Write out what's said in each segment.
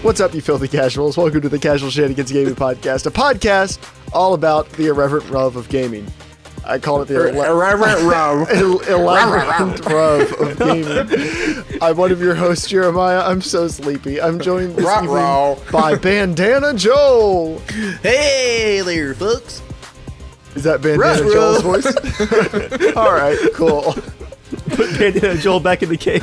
What's up, you filthy casuals? Welcome to the Casual Shenanigans Gaming Podcast, a podcast all about the irreverent love of gaming. I call it the irreverent love. Irreverent love of gaming. I'm one of your hosts, Jeremiah. I'm so sleepy. I'm joined this evening by Bandana Joel. Hey there, folks. Is that Bandana Joel's voice? All right, cool. Put Bandana Joel back in the cage.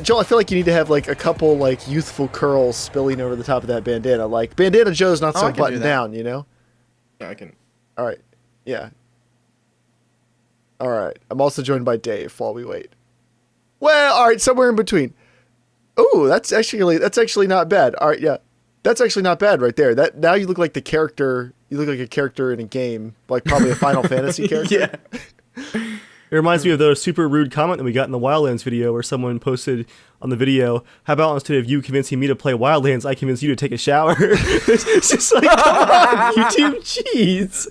Joel, I feel like you need to have like a couple like youthful curls spilling over the top of that bandana. Like Bandana Joe's not so buttoned down, you know? Yeah, I can. All right. Yeah. All right. I'm also joined by Dave while we wait. Well, all right, somewhere in between. Oh, that's actually not bad. All right, yeah. That's actually not bad right there. That now you look like the character. You look like a character in a game, like probably a Final Fantasy character. Yeah. It reminds me of the super rude comment that we got in the Wildlands video where someone posted on the video, how about instead of you convincing me to play Wildlands, I convince you to take a shower? It's just like, come on, YouTube, jeez.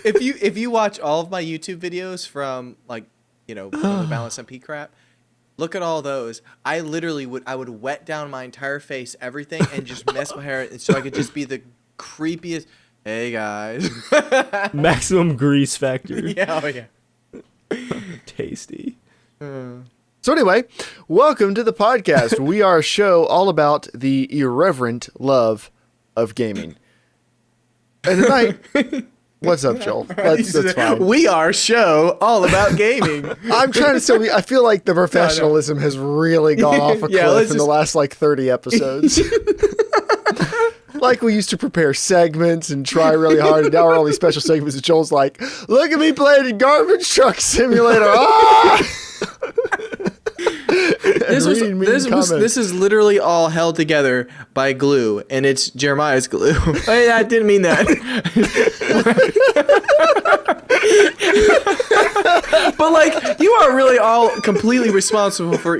If you watch all of my YouTube videos from like, you know, from the Balance MP crap, look at all those. I literally would wet down my entire face, everything, and just mess my hair so I could just be the creepiest. Hey guys. Maximum grease factor. Yeah, oh yeah. Tasty. So anyway, welcome to the podcast. We are a show all about the irreverent love of gaming. And tonight, what's up, Joel? That's fine. We are a show all about gaming. I'm trying to say, I feel like the professionalism has really gone off a cliff in the last like 30 episodes. Like we used to prepare segments and try really hard, and now we're all these special segments, and Joel's like, look at me playing in Garbage Truck Simulator. Ah! This is literally all held together by glue, and it's Jeremiah's glue. I didn't mean that. But like, you are really all completely responsible for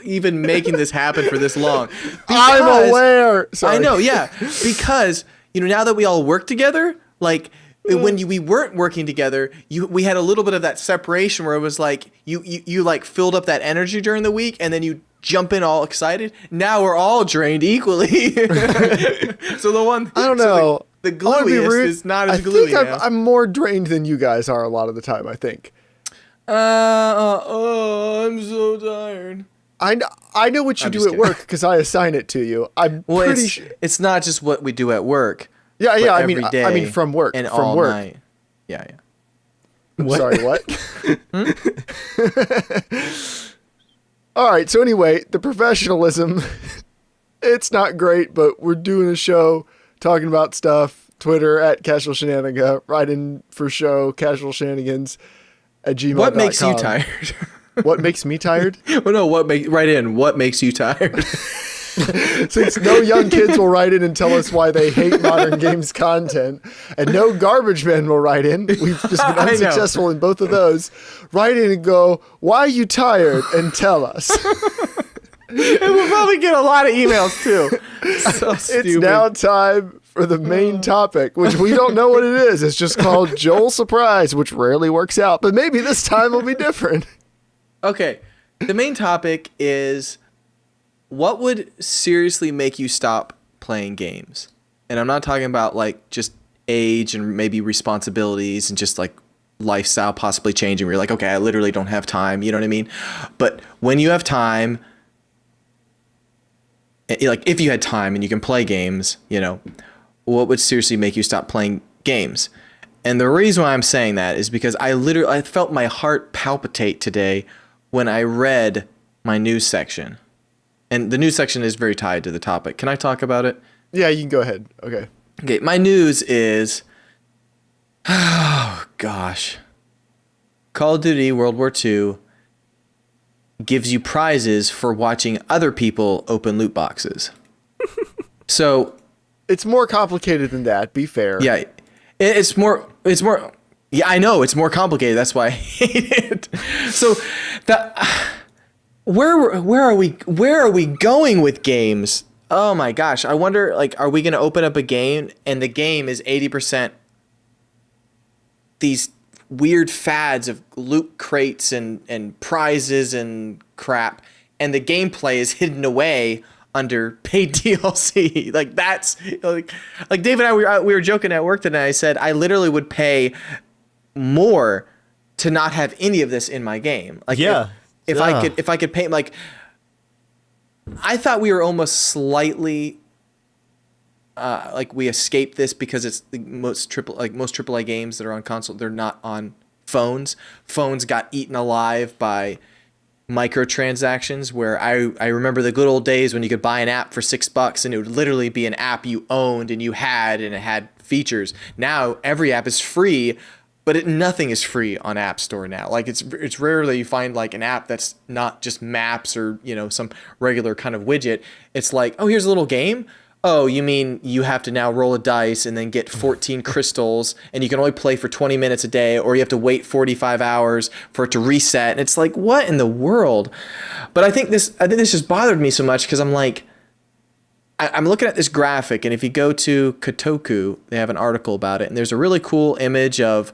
even making this happen for this long. I'm aware. Sorry. I know, yeah, because you know now that we all work together, like. When we weren't working together, we had a little bit of that separation where it was like you like filled up that energy during the week and then you jump in all excited. Now we're all drained equally. So the one I don't know. The glueiest is not as gluey. I think I'm more drained than you guys are a lot of the time, I think. I'm so tired. I know what you do at work because I assign it to you. I'm pretty sure it's not just what we do at work. Yeah. I mean, from work and from all work. night. Yeah. What? Sorry, what? All right. So anyway, the professionalism, it's not great, but we're doing a show talking about stuff. Twitter at casualshenanigans. Write in for show casualshenanigans at gmail.com. What makes you tired? What makes me tired? Well, no. What makes you tired? Since no young kids will write in and tell us why they hate modern games content, and no garbage men will write in, we've just been unsuccessful in both of those, write in and go, why are you tired? And tell us. And we'll probably get a lot of emails too. So stupid. It's now time for the main topic, which we don't know what it is. It's just called Joel Surprise, which rarely works out, but maybe this time will be different. Okay, the main topic is... what would seriously make you stop playing games? And I'm not talking about like just age and maybe responsibilities and just like lifestyle possibly changing where you're like, okay, I literally don't have time. You know what I mean? But when you have time, like if you had time and you can play games, you know, what would seriously make you stop playing games? And the reason why I'm saying that is because I felt my heart palpitate today when I read my news section. And the news section is very tied to the topic. Can I talk about it? Yeah, you can go ahead. Okay. Okay, my news is... oh, gosh. Call of Duty World War II gives you prizes for watching other people open loot boxes. So... it's more complicated than that, be fair. Yeah, it's more... yeah, I know, it's more complicated. That's why I hate it. So, Where are we going with games? Oh my gosh. I wonder, like, are we going to open up a game and the game is 80% these weird fads of loot crates and prizes and crap, and the gameplay is hidden away under paid DLC. Like that's like Dave and I we were joking at work today. I said I literally would pay more to not have any of this in my game. Like if I could pay, like I thought we were almost slightly like we escaped this because it's the most AAA games that are on console, they're not on phones. Phones got eaten alive by microtransactions, where I remember the good old days when you could buy an app for $6 and it would literally be an app you owned and you had, and it had features. Now every app is free, but nothing is free on App Store now. Like it's rare that you find like an app that's not just maps or, you know, some regular kind of widget. It's like, oh, here's a little game. Oh, you mean you have to now roll a dice and then get 14 crystals, and you can only play for 20 minutes a day, or you have to wait 45 hours for it to reset. And it's like, what in the world? But I think this just bothered me so much because I'm like, I'm looking at this graphic, and if you go to Kotaku, they have an article about it, and there's a really cool image of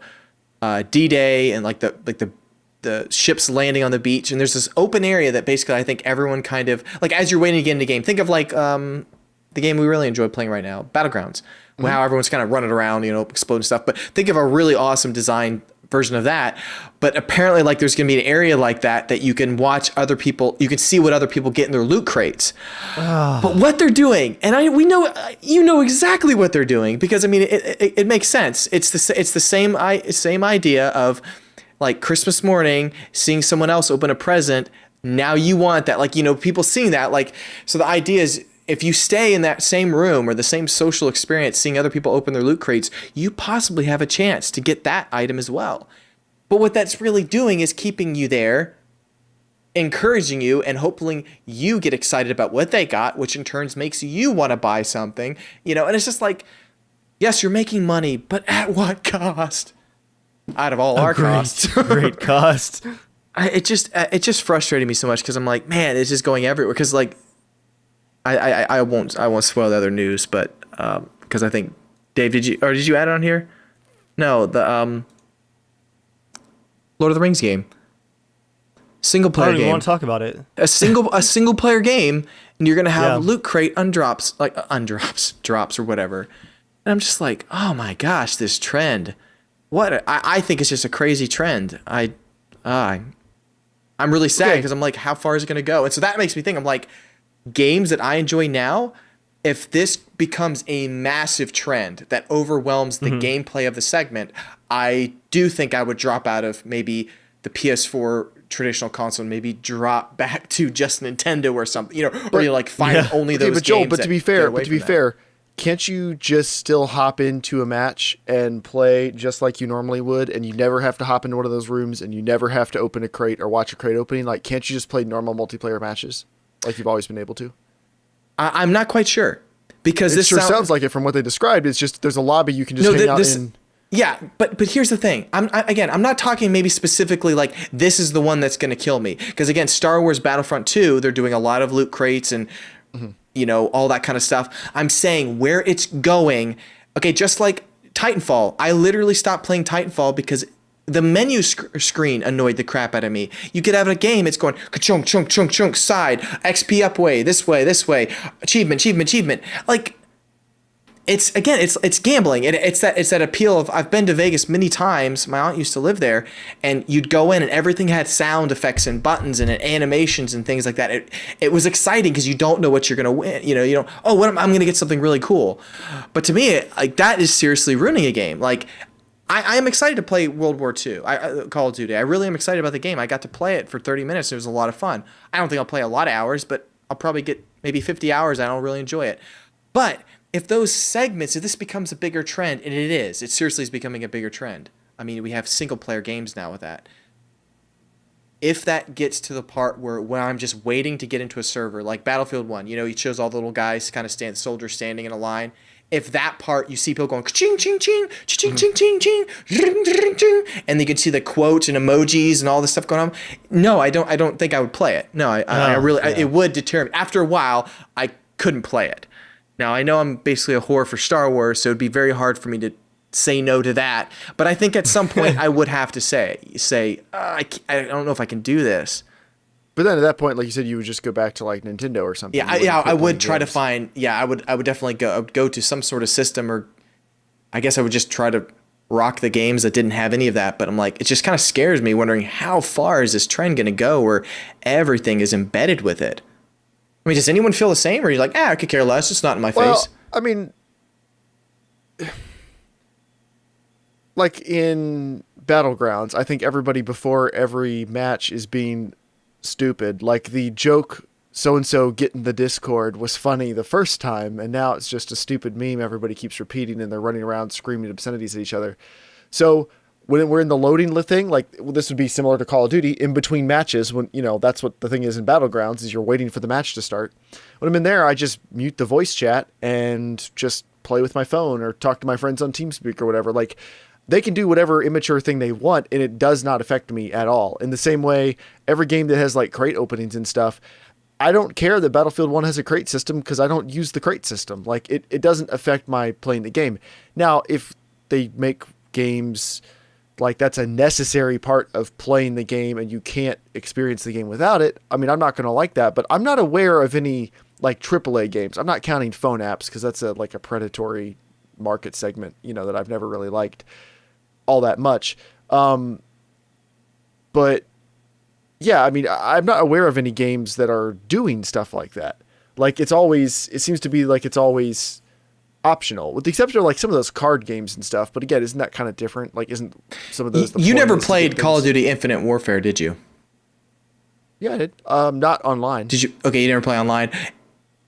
D-Day and like the ships landing on the beach, and there's this open area that basically I think everyone kind of like, as you're waiting to get into the game, think of like the game we really enjoy playing right now, Battlegrounds, how everyone's kind of running around, you know, exploding stuff. But think of a really awesome design version of that. But apparently, like, there's going to be an area like that you can watch other people, you can see what other people get in their loot crates. But what they're doing, and we know, you know exactly what they're doing, because I mean, it makes sense. It's the same idea of like Christmas morning, seeing someone else open a present. Now you want that, like, you know, people seeing that, like, so the idea is, if you stay in that same room or the same social experience, seeing other people open their loot crates, you possibly have a chance to get that item as well. But what that's really doing is keeping you there, encouraging you, and hopefully you get excited about what they got, which in turn makes you want to buy something, you know. And it's just like, yes, you're making money, but at what cost? Out of all our costs. Great cost. It just frustrated me so much because I'm like, man, it's just going everywhere. Because like, I won't spoil the other news, but because I think Dave, did you add it on here? No, the Lord of the Rings game, single player game. I don't even want to talk about it. A single player game, and you're gonna have loot crate undrops, drops or whatever. And I'm just like, oh my gosh, this trend. I think it's just a crazy trend. I'm really sad because I'm like, how far is it gonna go? And so that makes me think. I'm like, games that I enjoy now, if this becomes a massive trend that overwhelms the gameplay of the segment, I do think I would drop out of maybe the PS4 traditional console and maybe drop back to just Nintendo or something, you know, or you like find only those but Joel, games. But to be fair, can't you just still hop into a match and play just like you normally would, and you never have to hop into one of those rooms, and you never have to open a crate or watch a crate opening? Like, can't you just play normal multiplayer matches like you've always been able to? I'm not quite sure, because this sounds like it from what they described. It's just there's a lobby you can just hang out in. Yeah, but here's the thing. I'm not talking maybe specifically like this is the one that's going to kill me, because again, Star Wars Battlefront 2, they're doing a lot of loot crates and you know, all that kind of stuff. I'm saying where it's going. Okay, just like Titanfall, I literally stopped playing Titanfall because the menu screen annoyed the crap out of me. You could have a game, it's going ka-chunk, chunk, chunk, chunk, side, XP up way, this way, achievement. Like, it's gambling. It's that appeal of, I've been to Vegas many times. My aunt used to live there, and you'd go in and everything had sound effects and buttons and animations and things like that. It was exciting because you don't know what you're gonna win. You know, I'm gonna get something really cool. But to me, like, that is seriously ruining a game. Like, I am excited to play World War II, Call of Duty. I really am excited about the game. I got to play it for 30 minutes. It was a lot of fun. I don't think I'll play a lot of hours, but I'll probably get maybe 50 hours. I don't really enjoy it. But if this becomes a bigger trend, and it seriously is becoming a bigger trend. I mean, we have single player games now with that. If that gets to the part where I'm just waiting to get into a server, like Battlefield 1, you know, it shows all the little guys kind of soldiers standing in a line. If that part, you see people going ching ching ching ching ching ching ching ching, and you can see the quotes and emojis and all this stuff going on. No, I don't think I would play it. No, it would deter me. After a while, I couldn't play it. Now, I know I'm basically a whore for Star Wars, so it'd be very hard for me to say no to that. But I think at some point I would have to say I don't know if I can do this. But then at that point, like you said, you would just go back to like Nintendo or something. I would try to find. Yeah, I would definitely go to some sort of system, or I guess I would just try to rock the games that didn't have any of that. But I'm like, it just kind of scares me, wondering how far is this trend going to go, where everything is embedded with it. I mean, does anyone feel the same, or are you like, I could care less, it's not in my face? I mean, like in Battlegrounds, I think everybody before every match is being stupid. Like the joke so-and-so getting the Discord was funny the first time, and now it's just a stupid meme everybody keeps repeating, and they're running around screaming obscenities at each other. So when we're in the loading thing, like this would be similar to Call of Duty, in between matches, when, you know, that's what the thing is in Battlegrounds, is you're waiting for the match to start. When I'm in there, I just mute the voice chat and just play with my phone or talk to my friends on Teamspeak or whatever. Like, they can do whatever immature thing they want, and it does not affect me at all. In the same way, every game that has like crate openings and stuff, I don't care that Battlefield 1 has a crate system, because I don't use the crate system. Like, it doesn't affect my playing the game. Now, if they make games like that's a necessary part of playing the game and you can't experience the game without it, I mean, I'm not going to like that. But I'm not aware of any like AAA games. I'm not counting phone apps, because that's a predatory market segment, you know, that I've never really liked all that much. But yeah, I mean, I'm not aware of any games that are doing stuff like that. Like, it seems to be like it's always optional, with the exception of like some of those card games and stuff. But again, isn't that kind of different? Like, isn't some of those... You never played Call of Duty Infinite Warfare, did you? Yeah, I did. Not online. Did you? Okay, you never play online.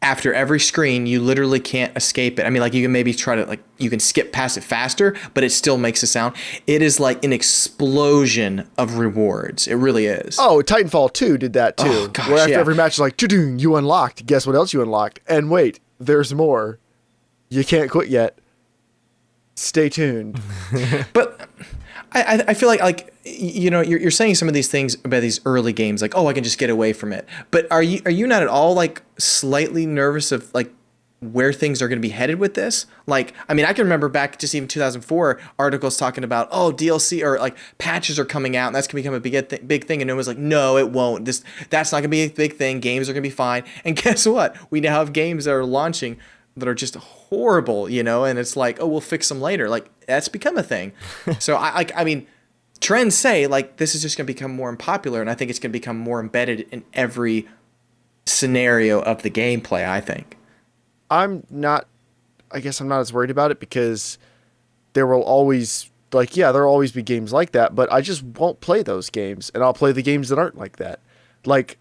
After every screen, you literally can't escape it. I mean, like, you can maybe try to, like, you can skip past it faster, but it still makes a sound. It is like an explosion of rewards. It really is. Oh, Titanfall 2 did that too. Oh, gosh, where after yeah. every match is like, "Doo-doo, you unlocked. Guess what else you unlocked? And wait, there's more. You can't quit yet. Stay tuned." But I feel like you know, you're saying some of these things about these early games, like, oh, I can just get away from it. But are you not at all like slightly nervous of like where things are going to be headed with this? Like, I mean, I can remember back just even 2004 articles talking about, oh, DLC or like patches are coming out and that's going to become a big thing. And it was like, no, it won't. That's not going to be a big thing. Games are going to be fine. And guess what? We now have games that are launching that are just horrible, you know, and it's like, oh, we'll fix them later. Like, that's become a thing. So I mean, trends say like this is just going to become more unpopular, and I think it's going to become more embedded in every scenario of the gameplay, I think. I guess I'm not as worried about it, because there will always, like, yeah, there'll always be games like that, but I just won't play those games, and I'll play the games that aren't like that. Like,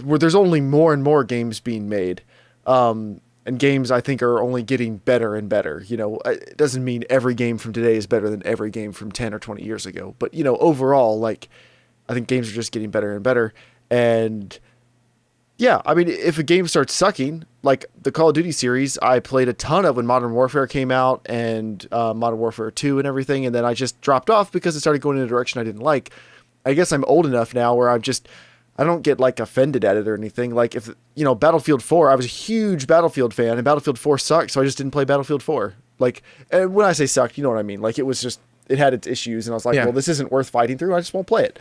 where there's only more and more games being made. And games, I think, are only getting better and better. You know, it doesn't mean every game from today is better than every game from 10 or 20 years ago. But, you know, overall, like, I think games are just getting better and better. And, yeah, I mean, if a game starts sucking, like the Call of Duty series, I played a ton of when Modern Warfare came out, and Modern Warfare 2 and everything, and then I just dropped off because it started going in a direction I didn't like. I guess I'm old enough now where I don't get like offended at it or anything. Like, if, you know, Battlefield 4, I was a huge Battlefield fan, and Battlefield 4 sucked, so I just didn't play Battlefield 4. Like, and when I say sucked, you know what I mean? Like, it had its issues, and I was like, yeah. Well, this isn't worth fighting through. I just won't play it.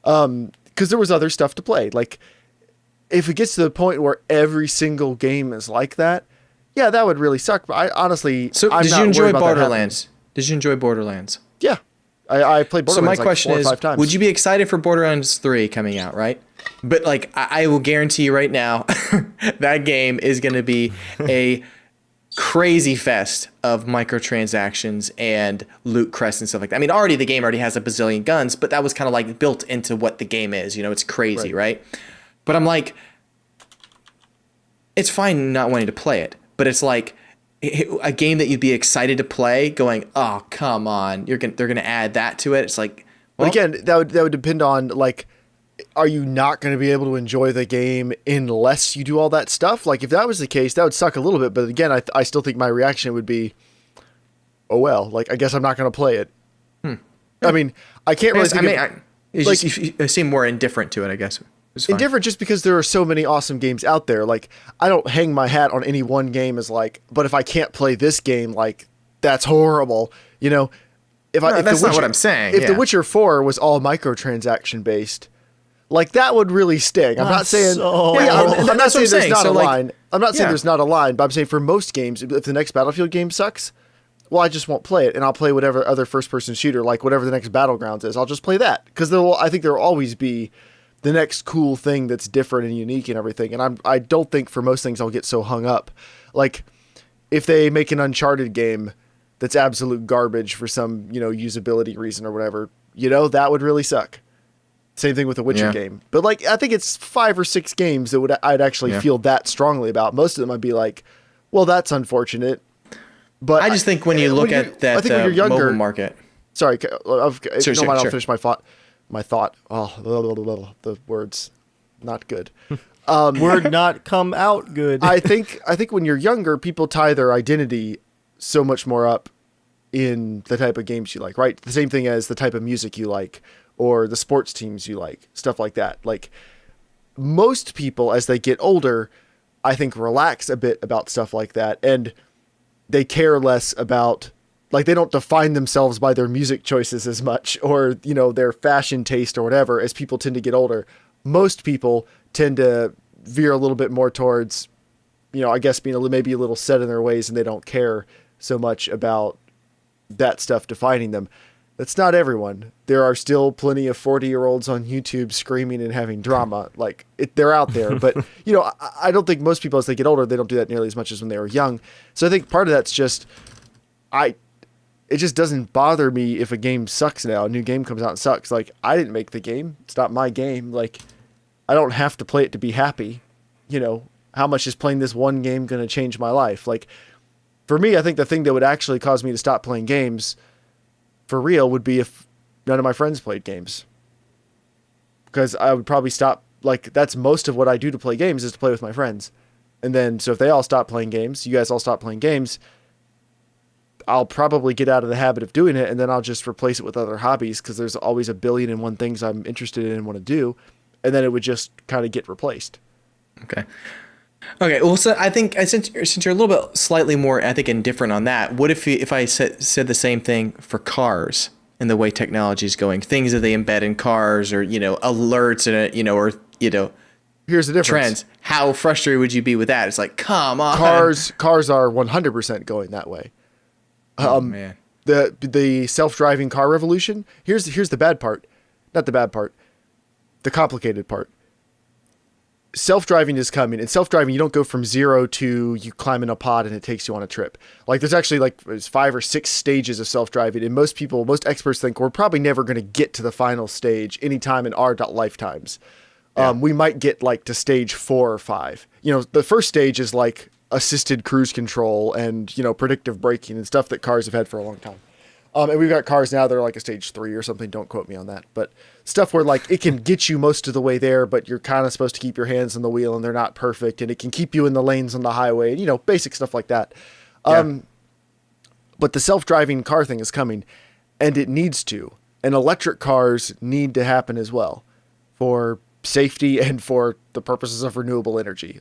Because there was other stuff to play. Like, if it gets to the point where every single game is like that, yeah, that would really suck. But I'm Did you not enjoy worried about that Borderlands? Did you enjoy Borderlands? Yeah. I played Borderlands so my like question 4 or is, 5 times. would you be excited for Borderlands 3 coming out, right? But like, I will guarantee you right now, that game is going to be a crazy fest of microtransactions and loot crests and stuff like that. I mean, the game already has a bazillion guns, but that was kind of like built into what the game is. You know, it's crazy, right? But I'm like, it's fine not wanting to play it, but it's like a game that you'd be excited to play, going, oh, come on, they're gonna add that to it. It's like, well, but again, that would depend on, like, are you not going to be able to enjoy the game unless you do all that stuff? Like, if that was the case, that would suck a little bit. But again, I still think my reaction would be, oh, well, like, I guess I'm not going to play it. I mean, I can't really think you seem more indifferent to it, I guess. Indifferent just because there are so many awesome games out there. Like, I don't hang my hat on any one game as like, but if I can't play this game, like, that's horrible. You know, if that's not what I'm saying. If The Witcher 4 was all microtransaction based, like that would really sting. I'm not saying. so- I'm not saying there's not a like, line. I'm not saying yeah. there's not a line, but I'm saying for most games, if the next Battlefield game sucks, well, I just won't play it, and I'll play whatever other first-person shooter, like whatever the next Battlegrounds is. I'll just play that because I think there will always be the next cool thing that's different and unique and everything. And I don't think for most things I'll get so hung up. Like if they make an Uncharted game that's absolute garbage for some, usability reason or whatever, that would really suck. Same thing with the Witcher game. But like, I think it's 5 or 6 games that I'd actually feel that strongly about. Most of them I'd be like, well, that's unfortunate. But I just think when you look at that I think when you're younger, mobile market. Sorry, I'll Sure. finish my thought. Oh, the words, not good. Word not come out good. I think when you're younger, people tie their identity so much more up in the type of games you like, right? The same thing as the type of music you like or the sports teams you like, stuff like that. Like most people, as they get older, I think relax a bit about stuff like that, and they care less about, like, they don't define themselves by their music choices as much or, their fashion taste or whatever as people tend to get older. Most people tend to veer a little bit more towards, I guess being maybe a little set in their ways, and they don't care so much about that stuff defining them. That's not everyone. There are still plenty of 40-year-olds on YouTube screaming and having drama. Like they're out there, but I don't think most people as they get older, they don't do that nearly as much as when they were young. So I think part of that's just, it just doesn't bother me if a game sucks now. A new game comes out and sucks. Like I didn't make the game. It's not my game. Like I don't have to play it to be happy. How much is playing this one game going to change my life? Like for me, I think the thing that would actually cause me to stop playing games for real would be if none of my friends played games, because I would probably stop. Like that's most of what I do to play games is to play with my friends. And then, so if they all stop playing games, you guys all stop playing games, I'll probably get out of the habit of doing it. And then I'll just replace it with other hobbies, because there's always a billion and one things I'm interested in and want to do. And then it would just kind of get replaced. Okay. Well, so I think since you're a little bit slightly more, I think, indifferent on that, what if I said the same thing for cars and the way technology is going, things that they embed in cars, or alerts and or Here's the difference. Trends. How frustrated would you be with that? It's like, come on. Cars are 100% going that way. Oh man. The self-driving car revolution. Here's the bad part. Not the bad part. The complicated part. Self-driving is coming, and self-driving, you don't go from 0 to you climb in a pod and it takes you on a trip. Like there's actually there's 5 or 6 stages of self-driving, and most experts think we're probably never going to get to the final stage anytime in our lifetimes. Yeah. We might get to stage 4 or 5. The first stage is like assisted cruise control and, predictive braking and stuff that cars have had for a long time. And we've got cars now that are like a stage 3 or something. Don't quote me on that. But stuff where it can get you most of the way there, but you're kind of supposed to keep your hands on the wheel and they're not perfect. And it can keep you in the lanes on the highway, basic stuff like that. Yeah. But the self-driving car thing is coming, and it needs to. And electric cars need to happen as well for safety and for the purposes of renewable energy.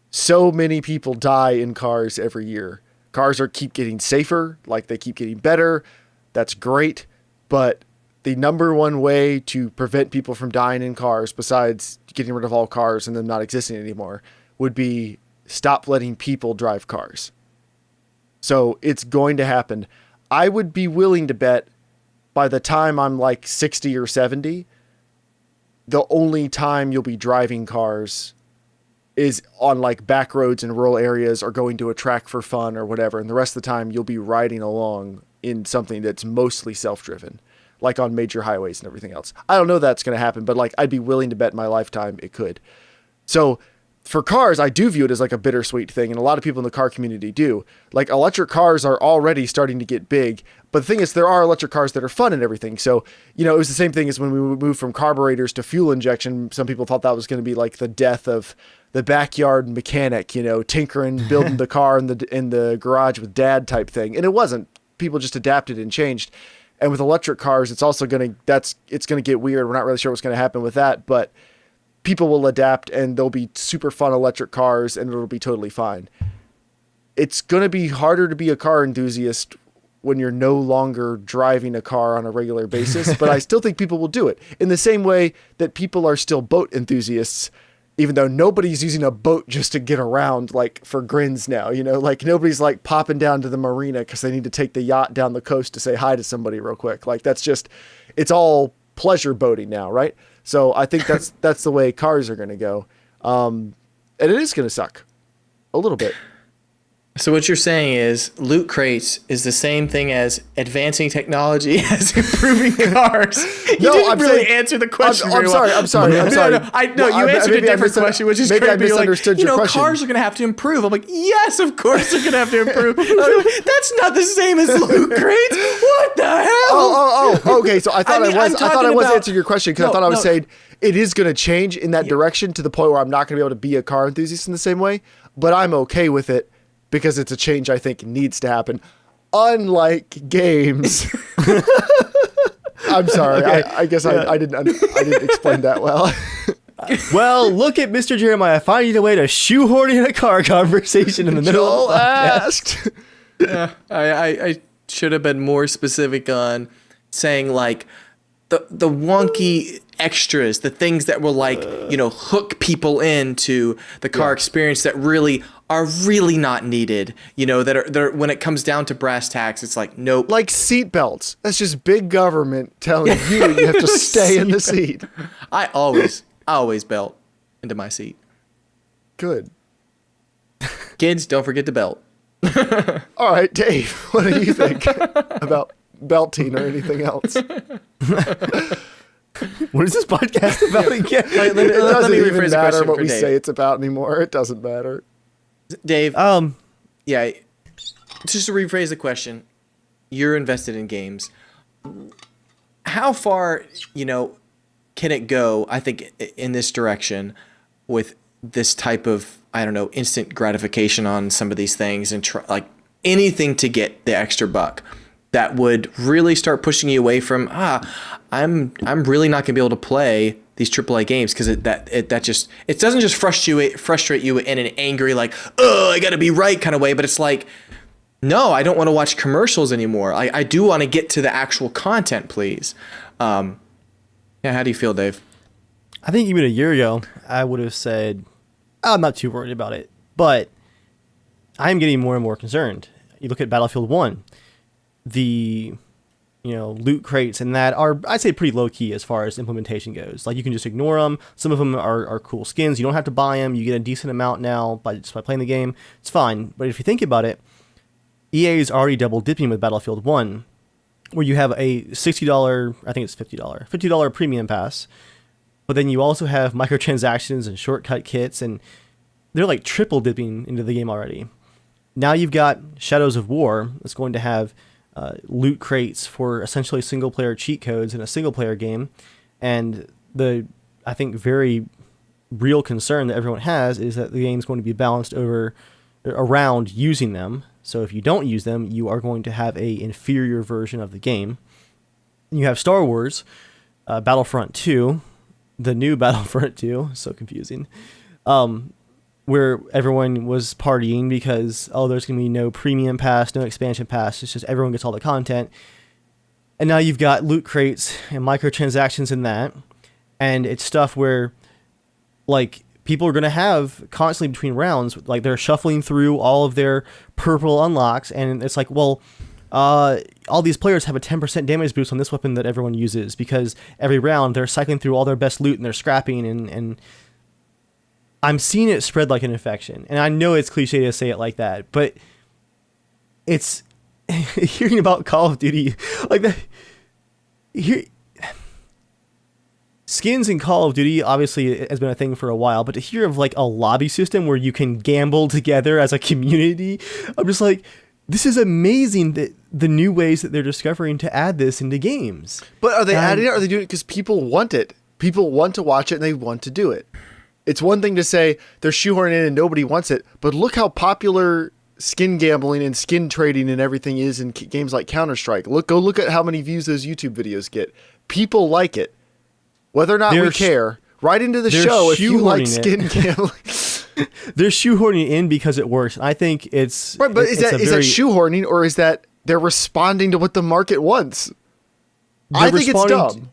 So many people die in cars every year. Cars keep getting safer, they keep getting better. That's great. But the number one way to prevent people from dying in cars, besides getting rid of all cars and them not existing anymore, would be stop letting people drive cars. So it's going to happen. I would be willing to bet by the time I'm 60 or 70, the only time you'll be driving cars is on back roads in rural areas or going to a track for fun or whatever. And the rest of the time you'll be riding along in something that's mostly self-driven, on major highways and everything else. I don't know that's going to happen, but I'd be willing to bet in my lifetime it could. So for cars, I do view it as a bittersweet thing. And a lot of people in the car community do. Electric cars are already starting to get big. But the thing is, there are electric cars that are fun and everything. So, it was the same thing as when we moved from carburetors to fuel injection. Some people thought that was going to be the death of the backyard mechanic, tinkering, building the car in the garage with dad type thing. And it wasn't. People just adapted and changed. And with electric cars, it's also going to get weird. We're not really sure what's going to happen with that, but people will adapt and there'll be super fun electric cars and it'll be totally fine. It's going to be harder to be a car enthusiast when you're no longer driving a car on a regular basis, but I still think people will do it in the same way that people are still boat enthusiasts, even though nobody's using a boat just to get around, like for grins now, like nobody's like popping down to the marina because they need to take the yacht down the coast to say hi to somebody real quick. Like it's all pleasure boating now. Right. So I think that's the way cars are going to go. And it is going to suck a little bit. So what you're saying is loot crates is the same thing as advancing technology as improving cars. You didn't really answer the question very well. I'm sorry. No, you answered a different question, which is maybe great. I misunderstood your question. Cars are going to have to improve. I'm like, yes, of course they're going to have to improve. That's not the same as loot crates. What the hell? Okay. So I thought I was answering your question because I thought I was saying it is going to change in that direction to the point where I'm not going to be able to be a car enthusiast in the same way, but I'm okay with it. Because it's a change I think needs to happen. Unlike games. I'm sorry. Okay. I guess I didn't explain that well. Well, look at Mr. Jeremiah finding a way to shoehorn in a car conversation in the middle of the asked. I should have been more specific on saying like the wonky extras, the things that will like, hook people into the car experience that really are really not needed, that are when it comes down to brass tacks, it's like, nope. Like seat belts. That's just big government telling you have to stay in the seat. I always belt into my seat. Good. Kids, don't forget to belt. All right, Dave, what do you think about belting or anything else? What is this podcast about again? It doesn't even matter what we say it's about anymore. It doesn't matter. Dave, yeah, just to rephrase the question, you're invested in games. How far, can it go, I think, in this direction with this type of, instant gratification on some of these things and like anything to get the extra buck that would really start pushing you away from, I'm really not going to be able to play these AAA games because it doesn't just frustrate you in an angry like, I got to be right kind of way, but it's like, no, I don't want to watch commercials anymore. I do want to get to the actual content, please. How do you feel, Dave? I think even a year ago, I would have said, I'm not too worried about it, but I'm getting more and more concerned. You look at Battlefield 1, the loot crates and that are, I'd say, pretty low key as far as implementation goes. Like you can just ignore them. Some of them are cool skins. You don't have to buy them. You get a decent amount now just by playing the game. It's fine. But if you think about it, EA is already double dipping with Battlefield 1, where you have a $60, I think it's $50 premium pass. But then you also have microtransactions and shortcut kits, and they're like triple dipping into the game already. Now you've got Shadows of War that's going to have loot crates for essentially single-player cheat codes in a single-player game, and the, I think, very real concern that everyone has is that the game is going to be balanced around using them. So if you don't use them, you are going to have a inferior version of the game. You have Star Wars, Battlefront 2, the new Battlefront 2, so confusing, where everyone was partying because, there's going to be no premium pass, no expansion pass. It's just everyone gets all the content. And now you've got loot crates and microtransactions in that. And it's stuff where, like, people are going to have constantly between rounds, like, they're shuffling through all of their purple unlocks. And it's like, well, all these players have a 10% damage boost on this weapon that everyone uses because every round they're cycling through all their best loot and they're scrapping and I'm seeing it spread like an infection. And I know it's cliche to say it like that, but it's hearing about Call of Duty like that. Skins in Call of Duty obviously has been a thing for a while, but to hear of like a lobby system where you can gamble together as a community, I'm just like, this is amazing that the new ways that they're discovering to add this into games. But are they adding it or are they doing it because people want it? People want to watch it and they want to do it. It's one thing to say they're shoehorning in and nobody wants it, but look how popular skin gambling and skin trading and everything is in games like Counter-Strike. Go look at how many views those YouTube videos get. People like it. Whether or not we care, right into the show if you like skin gambling. They're shoehorning in because it works. I think it's right, but is that shoehorning or is that They're responding to what the market wants. They're I think it's responding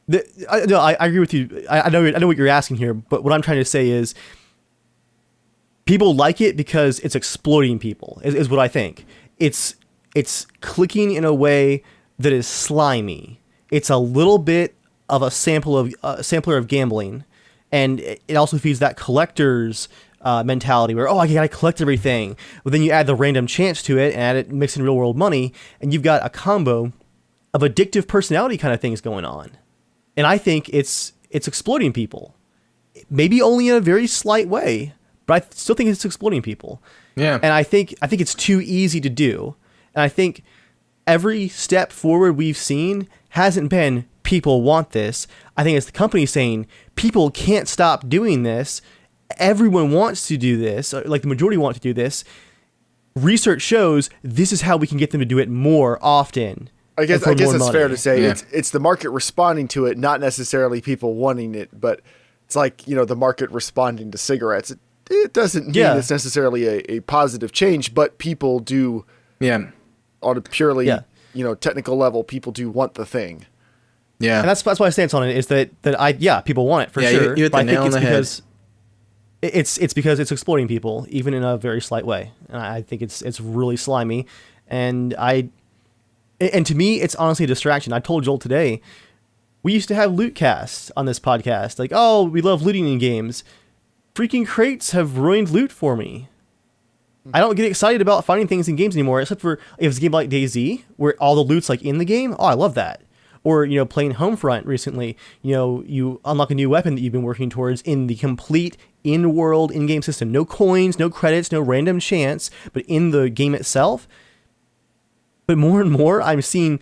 dumb. I agree with you. I know what you're asking here, but what I'm trying to say is people like it because it's exploiting people, is what I think. It's clicking in a way that is slimy. It's a little bit of a sampler of gambling, and it also feeds that collector's mentality where, I gotta collect everything. But then you add the random chance to it and add it, mix in real world money, and you've got a combo of addictive personality kind of things going on. And I think it's exploiting people, maybe only in a very slight way, but I still think it's exploiting people. Yeah. And I think it's too easy to do. And I think every step forward we've seen hasn't been people want this. I think it's the company saying people can't stop doing this. Everyone wants to do this. Like the majority want to do this. Research shows this is how we can get them to do it more often. I guess it's fair to say Yeah. it's the market responding to it, not necessarily people wanting it. But it's like, the market responding to cigarettes. It doesn't mean it's necessarily a positive change, but people do. Yeah. On a purely technical level, people do want the thing. Yeah. And that's why I stance on it is that people want it for sure. You hit the but I nail think on it's the head. because it's because it's exploiting people, even in a very slight way. And I think it's really slimy. And to me, it's honestly a distraction. I told Joel today, we used to have loot casts on this podcast. Like, we love looting in games. Freaking crates have ruined loot for me. I don't get excited about finding things in games anymore, except for if it's a game like DayZ, where all the loot's like in the game. I love that. Or, playing Homefront recently, you unlock a new weapon that you've been working towards in the complete in-world, in-game system. No coins, no credits, no random chance, but in the game itself. But more and more, I'm seeing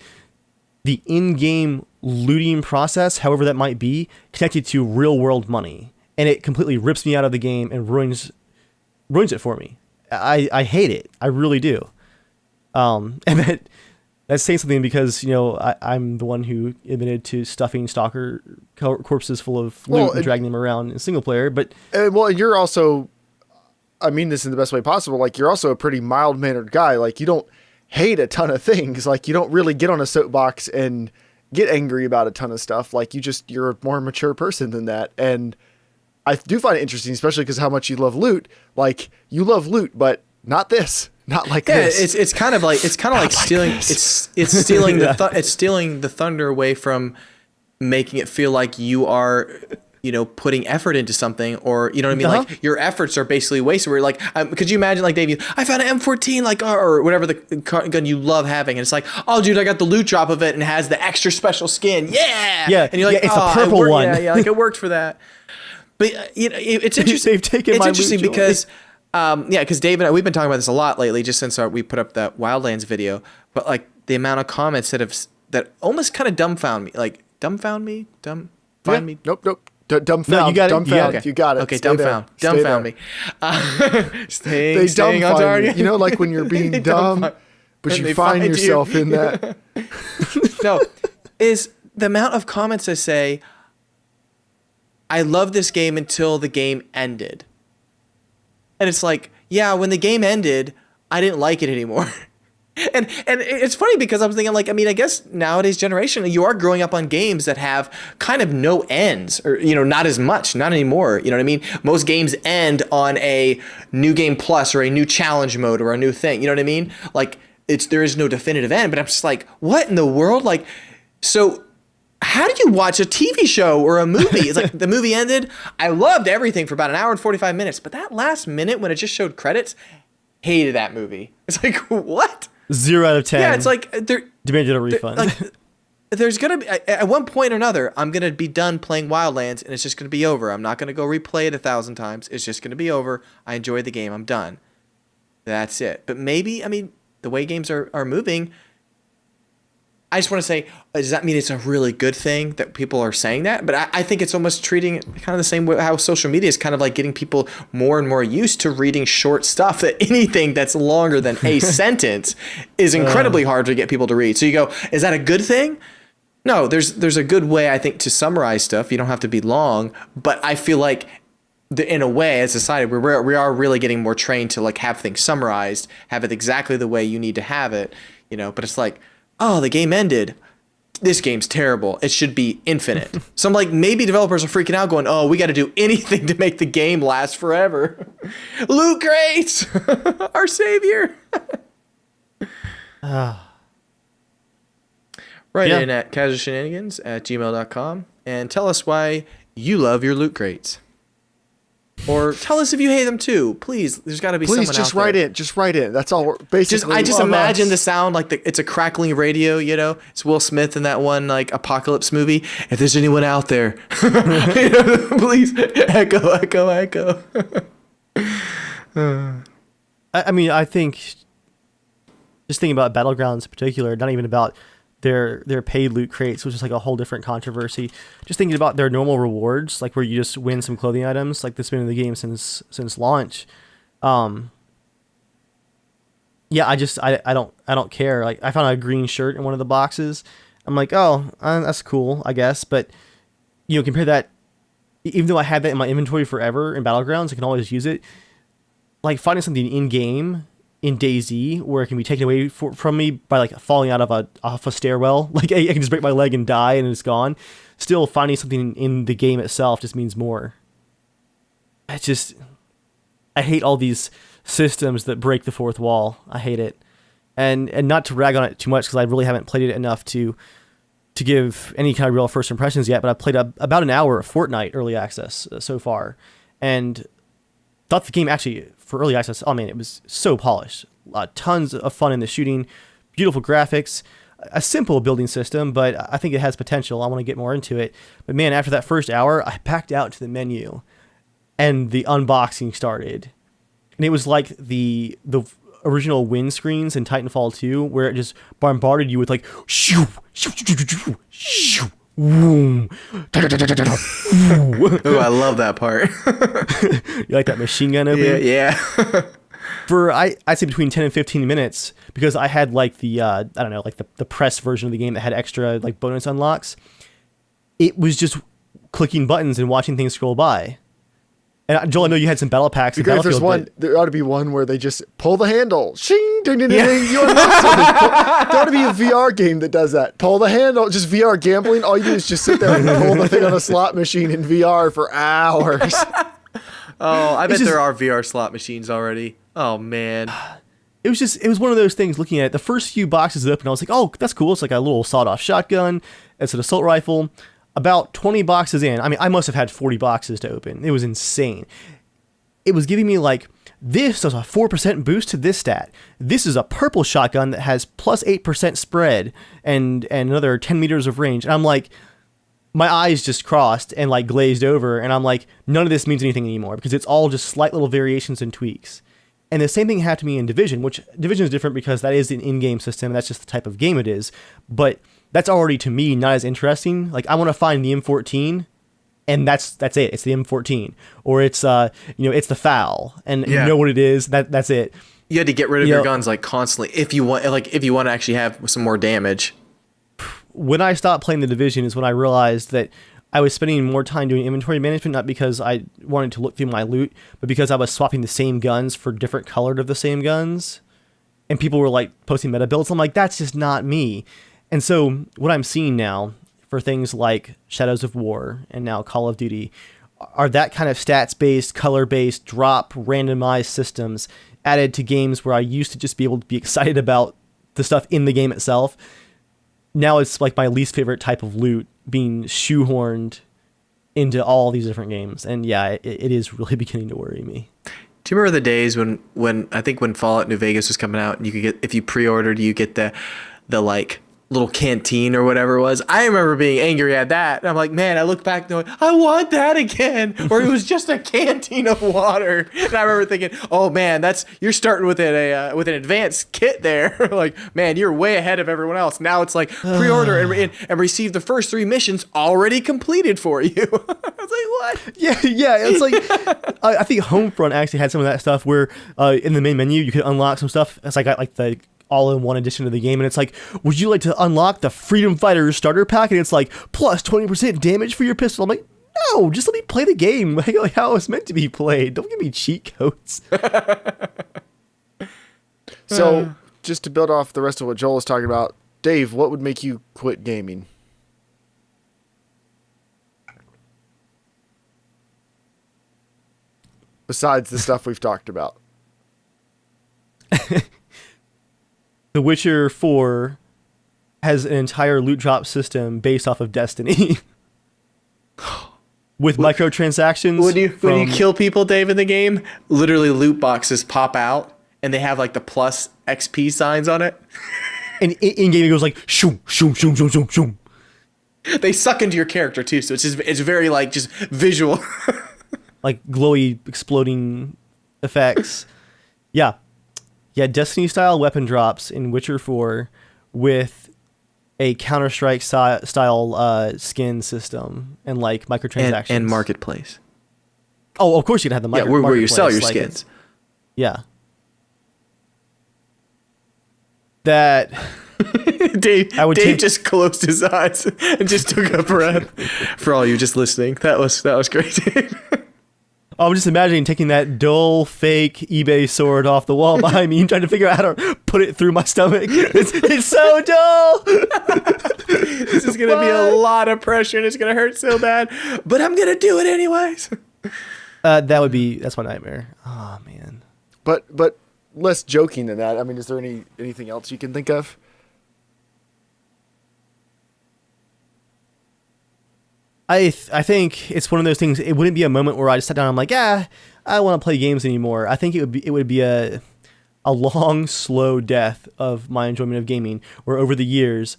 the in-game looting process, however that might be, connected to real-world money. And it completely rips me out of the game and ruins it for me. I hate it. I really do. And that's saying something because, I'm the one who admitted to stuffing stalker corpses full of loot and dragging them around in single player. But you're also, I mean this in the best way possible. Like, you're also a pretty mild-mannered guy. Like, you don't hate a ton of things. Like, you don't really get on a soapbox and get angry about a ton of stuff. Like, you're a more mature person than that. And I do find it interesting, especially because how much you love loot. Like, you love loot, but not this, not like this. It's kind of like stealing. It's stealing it's stealing the thunder away from making it feel like you are, putting effort into something, or you know what I mean. Uh-huh. Like, your efforts are basically wasted. Where like, could you imagine, like, Dave, I found an M14, like, or whatever the gun you love having, and it's like, oh, dude, I got the loot drop of it, and it has the extra special skin. Yeah. And you're like, it's a purple one. Yeah, like it worked for that. But it's interesting. They've taken it's my interesting loot, because, because Dave and I, we've been talking about this a lot lately, just since we put up that Wildlands video. But like the amount of comments that almost kind of dumbfound me, like dumbfound me. Nope. Dumbfound. No, you got it. Dumbfound. You got it. Okay, Stay there. dumbfound me. They Staying on dumbfound target. you. Like when you're being They dumb, dumbfound- but when you they find find yourself you. in that. No, is the amount of comments that say, I love this game until the game ended. And it's like, yeah, when the game ended, I didn't like it anymore. And it's funny because I was thinking, like, I mean, I guess nowadays generation, you are growing up on games that have kind of no ends, or, not as much, not anymore. You know what I mean? Most games end on a new game plus or a new challenge mode or a new thing. You know what I mean? Like, there is no definitive end, but I'm just like, what in the world? Like, so how do you watch a TV show or a movie? It's like the movie ended. I loved everything for about an hour and 45 minutes, but that last minute when it just showed credits, hated that movie. It's like, what? 0 out of 10. Yeah, it's like demanded a refund. like there's gonna be at one point or another, I'm gonna be done playing Wildlands and it's just gonna be over. I'm not gonna go replay it 1,000 times. It's just gonna be over. I enjoyed the game. I'm done. That's it. But maybe, I mean, the way games are moving, I just want to say, does that mean it's a really good thing that people are saying that? But I think it's almost treating it kind of the same way how social media is kind of like getting people more and more used to reading short stuff, that anything that's longer than a sentence is incredibly hard to get people to read. So you go, is that a good thing? No, there's a good way, I think, to summarize stuff. You don't have to be long, but I feel like in a way, as a society, we are really getting more trained to like have things summarized, have it exactly the way you need to have it. but it's like, oh, the game ended. This game's terrible. It should be infinite. So I'm like, maybe developers are freaking out going, oh, we got to do anything to make the game last forever. Loot crates! Our savior! Write in at casualshenanigans@gmail.com and tell us why you love your loot crates. Or tell us if you hate them too. Please, there's got to be someone out there. Please just write in. Just write in. That's all. We're basically, I just imagine the sound like it's a crackling radio. It's Will Smith in that one like apocalypse movie. If there's anyone out there, please echo, echo, echo. I mean, I think just thinking about Battlegrounds in particular, not even about their paid loot crates, which is like a whole different controversy. Just thinking about their normal rewards, like where you just win some clothing items, like that's been in the game since launch. Yeah, I don't care. Like I found a green shirt in one of the boxes. I'm like, oh, that's cool, I guess. But compare that. Even though I had that in my inventory forever in Battlegrounds, I can always use it. Like finding something in game in DayZ where it can be taken away from me by like falling off a stairwell, like I can just break my leg and die and it's gone. Still, finding something in the game itself just means more. I hate all these systems that break the fourth wall. I hate it, and not to rag on it too much because I really haven't played it enough to give any kind of real first impressions yet. But I've played about an hour of Fortnite early access so far, and thought the game actually, for early access, oh man, it was so polished. Tons of fun in the shooting, beautiful graphics, a simple building system, but I think it has potential. I want to get more into it. But man, after that first hour, I backed out to the menu and the unboxing started. And it was like the original windscreens in Titanfall 2, where it just bombarded you with like, shoo, shoo, shoo, shoo, shoo, shoo. Ooh, I love that part. You like that machine gun opening? Yeah. For I'd say between 10 and 15 minutes, because I had like the the press version of the game that had extra like bonus unlocks. It was just clicking buttons and watching things scroll by. And Joel, I know you had some battle packs. Because there's one, there ought to be one where they just pull the handle, shing, ding, ding, ding, ding. You unlock something. There ought to be a VR game that does that. Pull the handle, just VR gambling. All you do is just sit there and pull the thing on a slot machine in VR for hours. Oh, I bet there are VR slot machines already. Oh man. It was one of those things. Looking at it, the first few boxes open, I was like, oh, that's cool. It's like a little sawed-off shotgun. It's an assault rifle. About 20 boxes in, I mean, I must have had 40 boxes to open. It was insane. It was giving me like, this does a 4% boost to this stat. This is a purple shotgun that has plus 8% spread and another 10 meters of range. And I'm like, my eyes just crossed and like glazed over. And I'm like, none of this means anything anymore because it's all just slight little variations and tweaks. And the same thing happened to me in Division, which Division is different because that is an in-game system. That's just the type of game it is. But that's already, to me, not as interesting. Like, I want to find the M14, and that's it. It's the M14. Or it's, it's the FAL, and you know what it is. That's it. You had to get rid of your guns, like, constantly if you want to actually have some more damage. When I stopped playing the Division is when I realized that I was spending more time doing inventory management, not because I wanted to look through my loot, but because I was swapping the same guns for different colored of the same guns. And people were, like, posting meta builds. I'm like, that's just not me. And so what I'm seeing now for things like Shadows of War and now Call of Duty are that kind of stats-based, color-based, drop, randomized systems added to games where I used to just be able to be excited about the stuff in the game itself. Now it's like my least favorite type of loot being shoehorned into all these different games. And yeah, it is really beginning to worry me. Do you remember the days when I think when Fallout New Vegas was coming out and you could get, if you pre-ordered, you get the like little canteen or whatever it was? I remember being angry at that. And I'm like, man, I look back going, I want that again. Or it was just a canteen of water. And I remember thinking, oh man, you're starting with an advanced kit there. Like, man, you're way ahead of everyone else. Now it's like pre-order and receive the first 3 missions already completed for you. I was like, what? Yeah. It's like I think Homefront actually had some of that stuff where in the main menu you could unlock some stuff. It's like the all-in-one edition of the game, and it's like, would you like to unlock the Freedom Fighter starter pack? And it's like plus 20% damage for your pistol. I'm like, no, just let me play the game like how it's meant to be played. Don't give me cheat codes. So just to build off the rest of what Joel was talking about, Dave, what would make you quit gaming? Besides the stuff we've talked about. The Witcher 4 has an entire loot drop system based off of Destiny. With microtransactions. When you kill people, Dave, in the game, literally loot boxes pop out and they have like the plus XP signs on it. And in game it goes like shoom, shoom, shoom, shoom, shoom, shoom. They suck into your character too, so it's very like just visual. Like glowy exploding effects. Yeah. Yeah, Destiny style weapon drops in Witcher 4 with a Counter-Strike style skin system and like microtransactions. And marketplace. Oh, of course you can have the marketplace. Where you sell your skins. Yeah. That Dave take- just closed his eyes and just took a breath. For all you just listening, that was great, Dave. I'm just imagining taking that dull, fake eBay sword off the wall behind me and trying to figure out how to put it through my stomach. It's so dull. This is going to be a lot of pressure and it's going to hurt so bad, but I'm going to do it anyways. That's my nightmare. Oh, man. But less joking than that. I mean, is there anything else you can think of? I think it's one of those things. It wouldn't be a moment where I just sat down and I'm like, I don't want to play games anymore. I think it would be a long, slow death of my enjoyment of gaming, where over the years,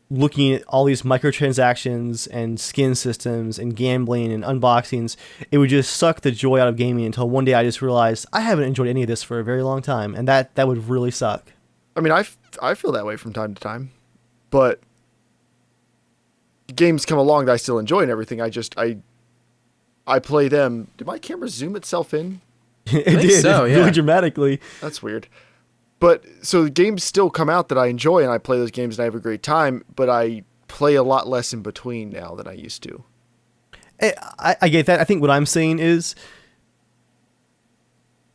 looking at all these microtransactions and skin systems and gambling and unboxings, it would just suck the joy out of gaming until one day I just realized I haven't enjoyed any of this for a very long time, and that would really suck. I mean, I feel that way from time to time, but games come along that I still enjoy and everything. I play them. Did my camera zoom itself in? It did, so, yeah. really dramatically. That's weird. But so the games still come out that I enjoy and I play those games and I have a great time, but I play a lot less in between now than I used to. I get that. I think what I'm saying is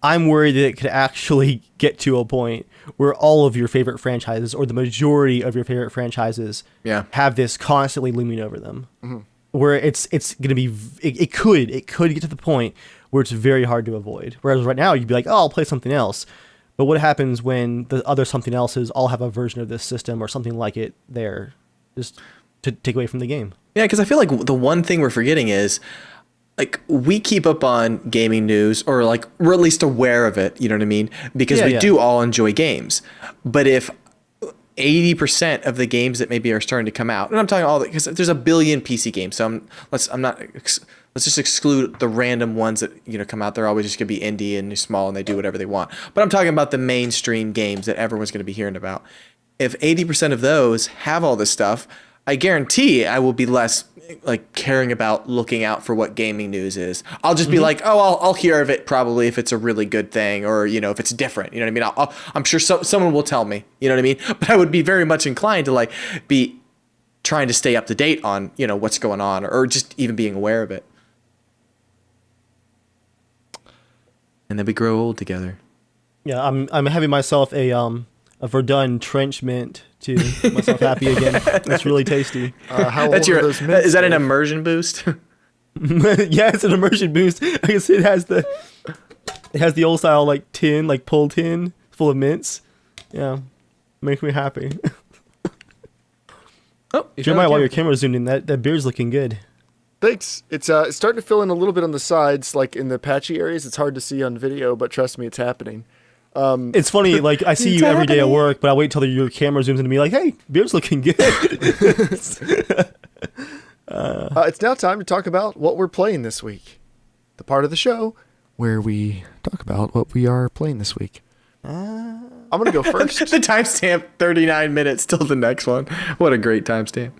I'm worried that it could actually get to a point where all of your favorite franchises, or the majority of your favorite franchises, have this constantly looming over them. Mm-hmm. Where it's going to be, it could get to the point where it's very hard to avoid. Whereas right now you'd be like, oh, I'll play something else. But what happens when the other something else's all have a version of this system or something like it there, just to take away from the game? Yeah, because I feel like the one thing we're forgetting is, like, we keep up on gaming news, or like we're at least aware of it, you know what I mean? Because we do all enjoy games. But if 80% of the games that maybe are starting to come out, and I'm talking all because there's a billion PC games, so let's just exclude the random ones that come out. They're always just gonna be indie and small, and they do whatever they want. But I'm talking about the mainstream games that everyone's gonna be hearing about. If 80% of those have all this stuff, I guarantee I will be less like caring about looking out for what gaming news is. I'll just be like, oh, I'll hear of it probably if it's a really good thing, or if it's different. You know what I mean? I'm sure someone will tell me. You know what I mean? But I would be very much inclined to like be trying to stay up to date on what's going on, or just even being aware of it. And then we grow old together. Yeah, I'm having myself a Verdun trench mint to make myself happy again. It's really tasty. How old are those mints? Is that an immersion boost? Yeah, it's an immersion boost. I guess it has the old style like tin, like pull tin full of mints. Yeah, makes me happy. Oh, Jeremiah, while your camera's zoomed in, that beer's looking good. Thanks. It's starting to fill in a little bit on the sides, like in the patchy areas. It's hard to see on video, but trust me, it's happening. It's funny, like I see you every day at work, but I wait till your camera zooms into me like, hey, beer's looking good. It's now time to talk about what we're playing this week. The part of the show where we talk about what we are playing this week. I'm going to go first. The timestamp, 39 minutes till the next one. What a great timestamp.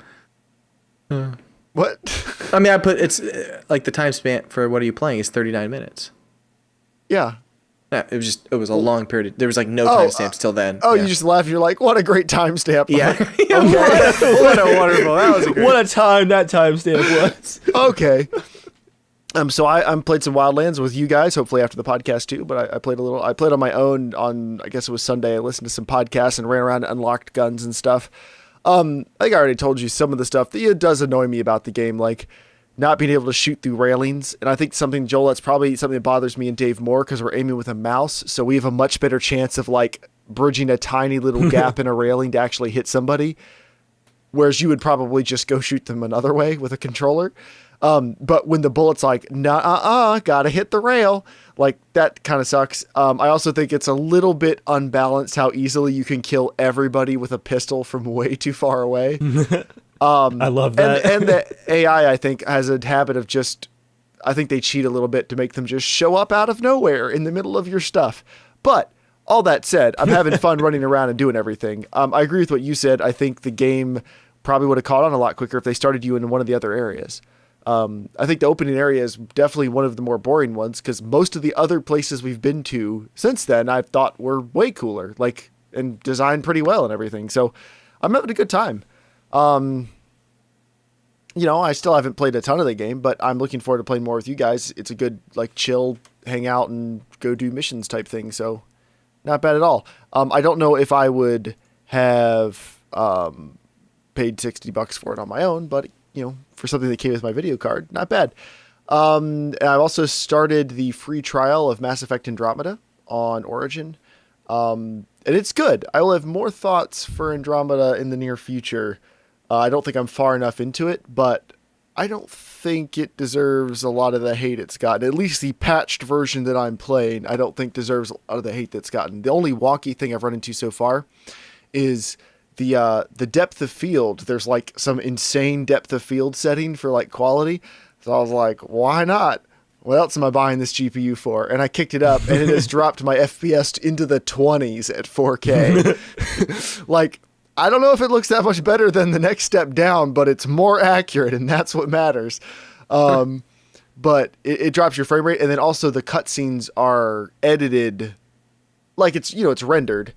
What? I mean, it's like the timestamp for what are you playing is 39 minutes. Yeah. Yeah, it was a long period. There was like no timestamps till then. Oh, yeah. You just laugh. You're like, what a great timestamp. Yeah. Okay. What a wonderful. That was a great. What a time that timestamp was. Okay. So I'm played some Wildlands with you guys, hopefully after the podcast too. But I played a little. I played on my own on, I guess it was Sunday. I listened to some podcasts and ran around and unlocked guns and stuff. I think I already told you some of the stuff that it does annoy me about the game, like not being able to shoot through railings. And I think something, Joel, that's probably something that bothers me and Dave more because we're aiming with a mouse. So we have a much better chance of like bridging a tiny little gap in a railing to actually hit somebody. Whereas you would probably just go shoot them another way with a controller. But when the bullet's like, nah, gotta hit the rail, like that kind of sucks. I also think it's a little bit unbalanced how easily you can kill everybody with a pistol from way too far away. I love that. And the AI, I think, has a habit of just, I think they cheat a little bit to make them just show up out of nowhere in the middle of your stuff. But all that said, I'm having fun running around and doing everything. I agree with what you said. I think the game probably would have caught on a lot quicker if they started you in one of the other areas. I think the opening area is definitely one of the more boring ones because most of the other places we've been to since then I've thought were way cooler, like, and designed pretty well and everything. So I'm having a good time. I still haven't played a ton of the game, but I'm looking forward to playing more with you guys. It's a good, like, chill, hang out and go do missions type thing. So not bad at all. I don't know if I would have paid $60 for it on my own, but for something that came with my video card, not bad. And I've also started the free trial of Mass Effect Andromeda on Origin. And it's good. I will have more thoughts for Andromeda in the near future. I don't think I'm far enough into it, but I don't think it deserves a lot of the hate it's gotten. At least the patched version that I'm playing, I don't think deserves a lot of the hate that's gotten. The only wonky thing I've run into so far is the depth of field. There's like some insane depth of field setting for like quality. So I was like, why not? What else am I buying this GPU for? And I kicked it up and it has dropped my FPS into the 20s at 4K. Like, I don't know if it looks that much better than the next step down, but it's more accurate and that's what matters. But it drops your frame rate. And then also the cutscenes are edited like it's rendered,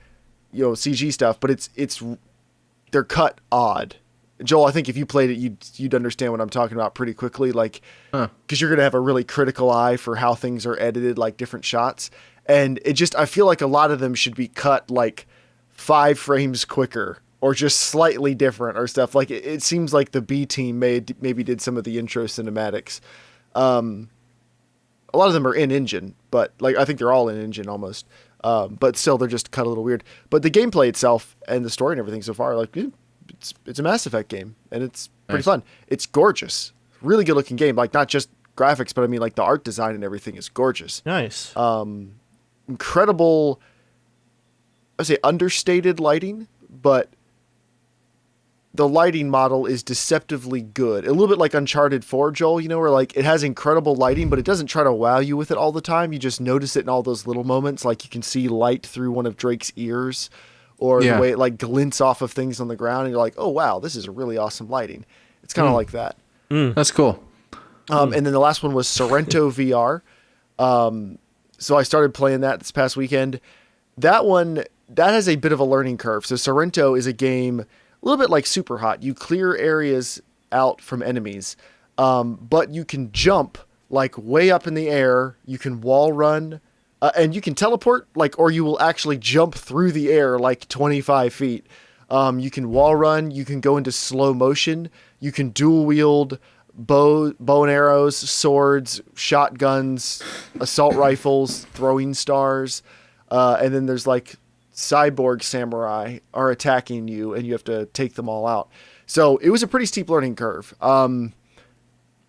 CG stuff, but they're cut odd. Joel, I think if you played it, you'd understand what I'm talking about pretty quickly, like, because you're going to have a really critical eye for how things are edited, like different shots. And I feel like a lot of them should be cut like 5 frames quicker or just slightly different or stuff. Like it seems like the B team maybe did some of the intro cinematics. A lot of them are in engine, but like, I think they're all in engine almost. But still, they're just cut a little weird. But the gameplay itself and the story and everything so far, like, it's a Mass Effect game, and it's pretty fun. It's gorgeous, really good looking game. Like, not just graphics, but I mean, like, the art design and everything is gorgeous. Nice. Incredible. I would say understated lighting, but the lighting model is deceptively good. A little bit like Uncharted 4, Joel, where like it has incredible lighting, but it doesn't try to wow you with it all the time. You just notice it in all those little moments. Like you can see light through one of Drake's ears or the way it like glints off of things on the ground. And you're like, oh, wow, this is a really awesome lighting. It's kind of like that. That's cool. And then the last one was Sorrento VR. So I started playing that this past weekend. That has a bit of a learning curve. So Sorrento is a game a little bit like Super Hot. You clear areas out from enemies, but you can jump like way up in the air. You can wall run, and you can teleport, like, or you will actually jump through the air like 25 feet. You can wall run. You can go into slow motion. You can dual wield bow and arrows, swords, shotguns, assault rifles, throwing stars, and then there's like cyborg samurai are attacking you and you have to take them all out. So it was a pretty steep learning curve to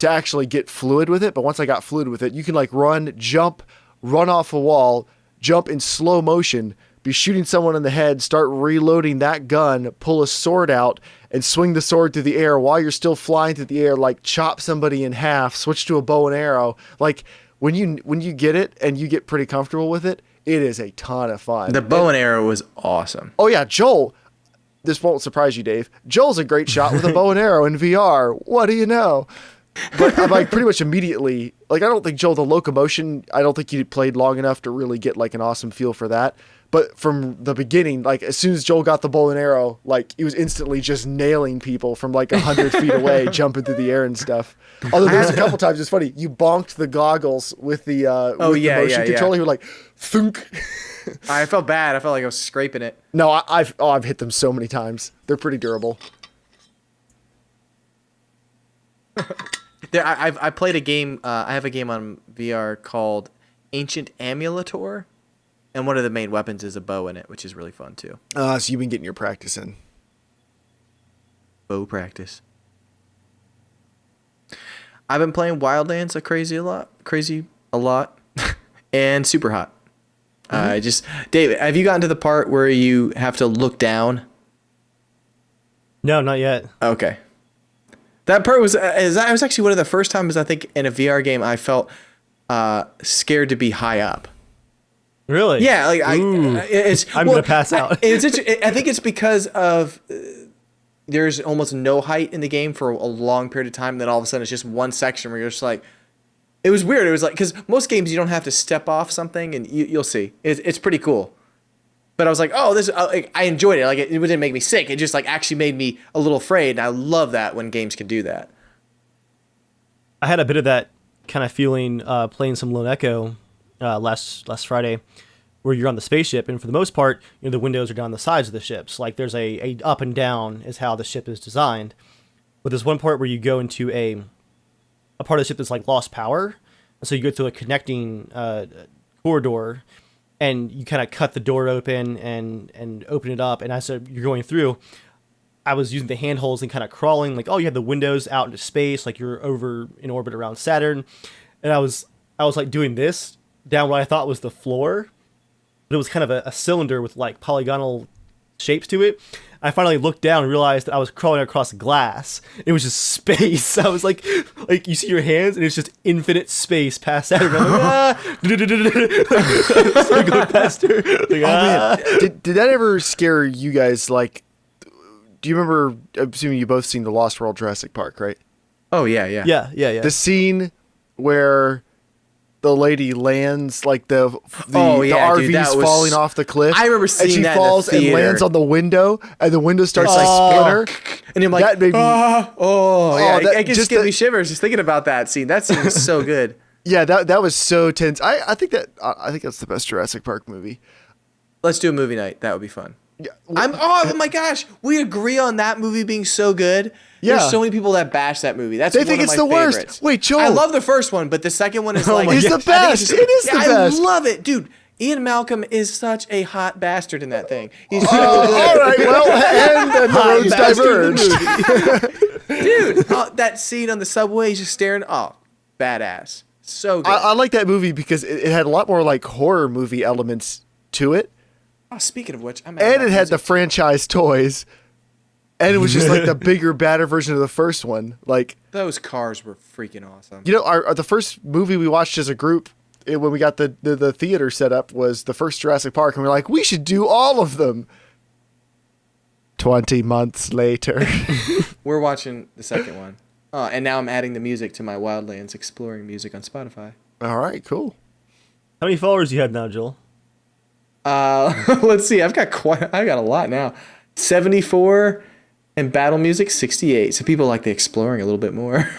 actually get fluid with it. But once I got fluid with it, you can like run, jump, run off a wall, jump in slow motion, be shooting someone in the head, start reloading that gun, pull a sword out and swing the sword through the air while you're still flying through the air, like chop somebody in half, switch to a bow and arrow. Like when you get it and you get pretty comfortable with it, it is a ton of fun. The bow and arrow was awesome. Oh yeah, Joel, this won't surprise you, Dave. Joel's a great shot with a bow and arrow in VR. What do you know? But I'm like pretty much immediately, like I don't think Joel, the locomotion, I don't think you played long enough to really get like an awesome feel for that. But from the beginning, like as soon as Joel got the bow and arrow, like he was instantly just nailing people from like 100 feet away, jumping through the air and stuff. Although there's a couple times, it's funny, you bonked the goggles with the motion controller. You were like, thunk. I felt bad. I felt like I was scraping it. No, I've hit them so many times. They're pretty durable. I played a game. I have a game on VR called Ancient Amulator, and one of the main weapons is a bow in it, which is really fun too. So you've been getting your practice in. Bow practice. I've been playing Wildlands crazy a lot, and Super Hot. David, have you gotten to the part where you have to look down? No, not yet. Okay. That part was actually one of the first times I think in a VR game I felt scared to be high up. Really? Yeah, like I'm gonna pass out. I think it's because of there's almost no height in the game for a long period of time. And then all of a sudden it's just one section where you're just like, it was weird. It was like, because most games you don't have to step off something, and you'll see. It's pretty cool. But I was like, oh, this I enjoyed it. Like it didn't make me sick. It just like actually made me a little afraid. And I love that when games can do that. I had a bit of that kind of feeling playing some Lone Echo last Friday, where you're on the spaceship, and for the most part, the windows are down the sides of the ships. Like there's a up and down is how the ship is designed. But there's one part where you go into a part of the ship that's like lost power, and so you go through a connecting corridor, and you kind of cut the door open and open it up. And as you're going through, I was using the handholds and kind of crawling, like, oh, you have the windows out into space, like you're over in orbit around Saturn. And I was like doing this down what I thought was the floor, but it was kind of a cylinder with like polygonal shapes to it. I finally looked down and realized that I was crawling across glass. It was just space. I was like you see your hands, and it's just infinite space past Saturn. I'm like, going faster. Like, man. Did that ever scare you guys? Like, do you remember? I'm assuming you both seen the Lost World Jurassic Park, right? Oh yeah. Yeah. The scene where the lady lands, like the RV's falling off the cliff. I remember seeing and she that falls in the and theater. lands on the window, and the window starts like splinter. And I'm like, that made me, I can just give me shivers just thinking about that scene. That scene is so good. Yeah, that was so tense. I think that's the best Jurassic Park movie. Let's do a movie night. That would be fun. Yeah. Oh my gosh, we agree on that movie being so good. Yeah. There's so many people that bash that movie. They think it's the worst. Wait, Joel. I love the first one, but the second one is It's the best. It is the best. I love it, dude. Ian Malcolm is such a hot bastard in that thing. He's so all right, well, and the roads diverge. Dude, that scene on the subway, he's just staring. Oh, badass. So good. I like that movie because it had a lot more like horror movie elements to it. Oh, speaking of which, and it had the franchise toys, and it was just like the bigger, badder version of the first one. Like those cars were freaking awesome. The first movie we watched as a group when we got the theater set up was the first Jurassic Park, and we're like, we should do all of them. 20 months later, we're watching the second one. And now I'm adding the music to my Wildlands exploring music on Spotify. All right, cool. how many followers do you have now, Joel? Let's see. I've got a lot now. 74 and battle music 68. So people like the exploring a little bit more.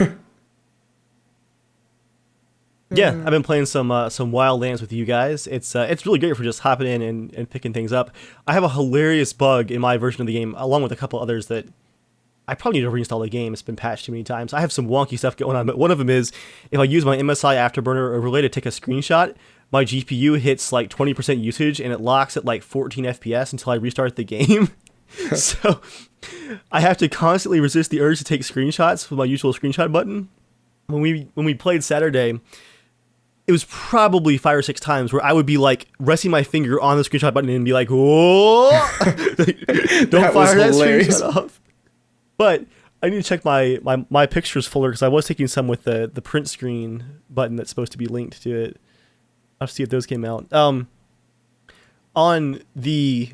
Yeah, I've been playing some Wildlands with you guys. It's really great for just hopping in and picking things up. I have a hilarious bug in my version of the game, along with a couple others that I probably need to reinstall the game. It's been patched too many times. I have some wonky stuff going on, but one of them is if I use my MSI Afterburner overlay to take a screenshot, my GPU hits like 20% usage and it locks at like 14 FPS until I restart the game. So I have to constantly resist the urge to take screenshots with my usual screenshot button. When we played Saturday, it was probably 5 or 6 times where I would be like resting my finger on the screenshot button and be like, "Whoa!" Don't fire that screenshot off. But I need to check my pictures folder because I was taking some with the print screen button that's supposed to be linked to it. I'll see if those came out. On the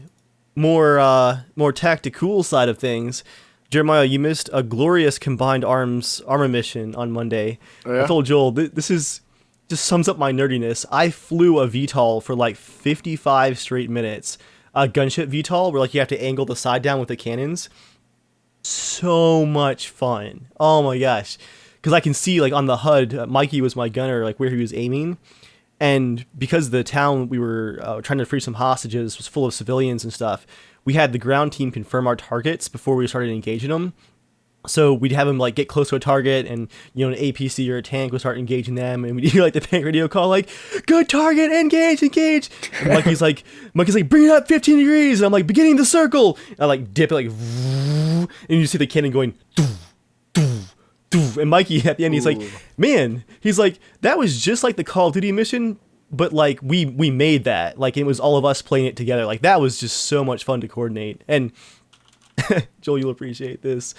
more tactical side of things, Jeremiah, you missed a glorious combined armor mission on Monday. Oh, yeah? I told Joel, this is just sums up my nerdiness. I flew a VTOL for like 55 straight minutes. A gunship VTOL where like you have to angle the side down with the cannons. So much fun. Oh my gosh. Because I can see like on the HUD, Mikey was my gunner, like where he was aiming. And because the town we were trying to free some hostages was full of civilians and stuff, we had the ground team confirm our targets before we started engaging them. So we'd have them like get close to a target, and an APC or a tank would start engaging them, and we'd hear like the tank radio call like, "Good target, engage!" And Mikey's like, "Bring it up 15 degrees," and I'm like, "Beginning the circle." And I like dip it like, and you see the cannon going, doo, doo, doo. And Mikey at the end, he's like, "Man," he's like, "That was just like the Call of Duty mission, but like we made that, like it was all of us playing it together. Like that was just so much fun to coordinate." And Joel, you'll appreciate this.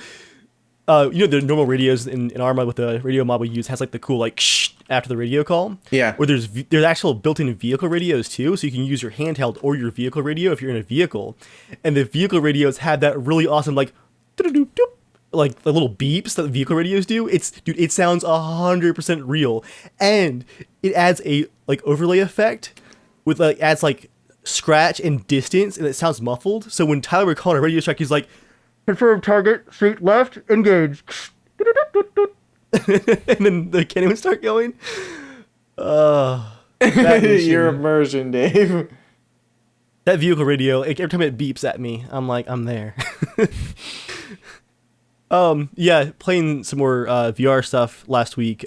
The normal radios in Arma with the radio mod we use has like the cool like shh after the radio call. Yeah. Or there's actual built-in vehicle radios too, so you can use your handheld or your vehicle radio if you're in a vehicle. And the vehicle radios have that really awesome like doo-doo-doo-doo, like the little beeps that the vehicle radios do. It sounds 100% real, and it adds a like overlay effect with like adds like scratch and distance, and it sounds muffled. So when Tyler would call on a radio strike, he's like, "Confirm target, straight left, engage." And then the cannon would start going. Your immersion, Dave. That vehicle radio, like, every time it beeps at me, I'm like, I'm there. Yeah, playing some more VR stuff last week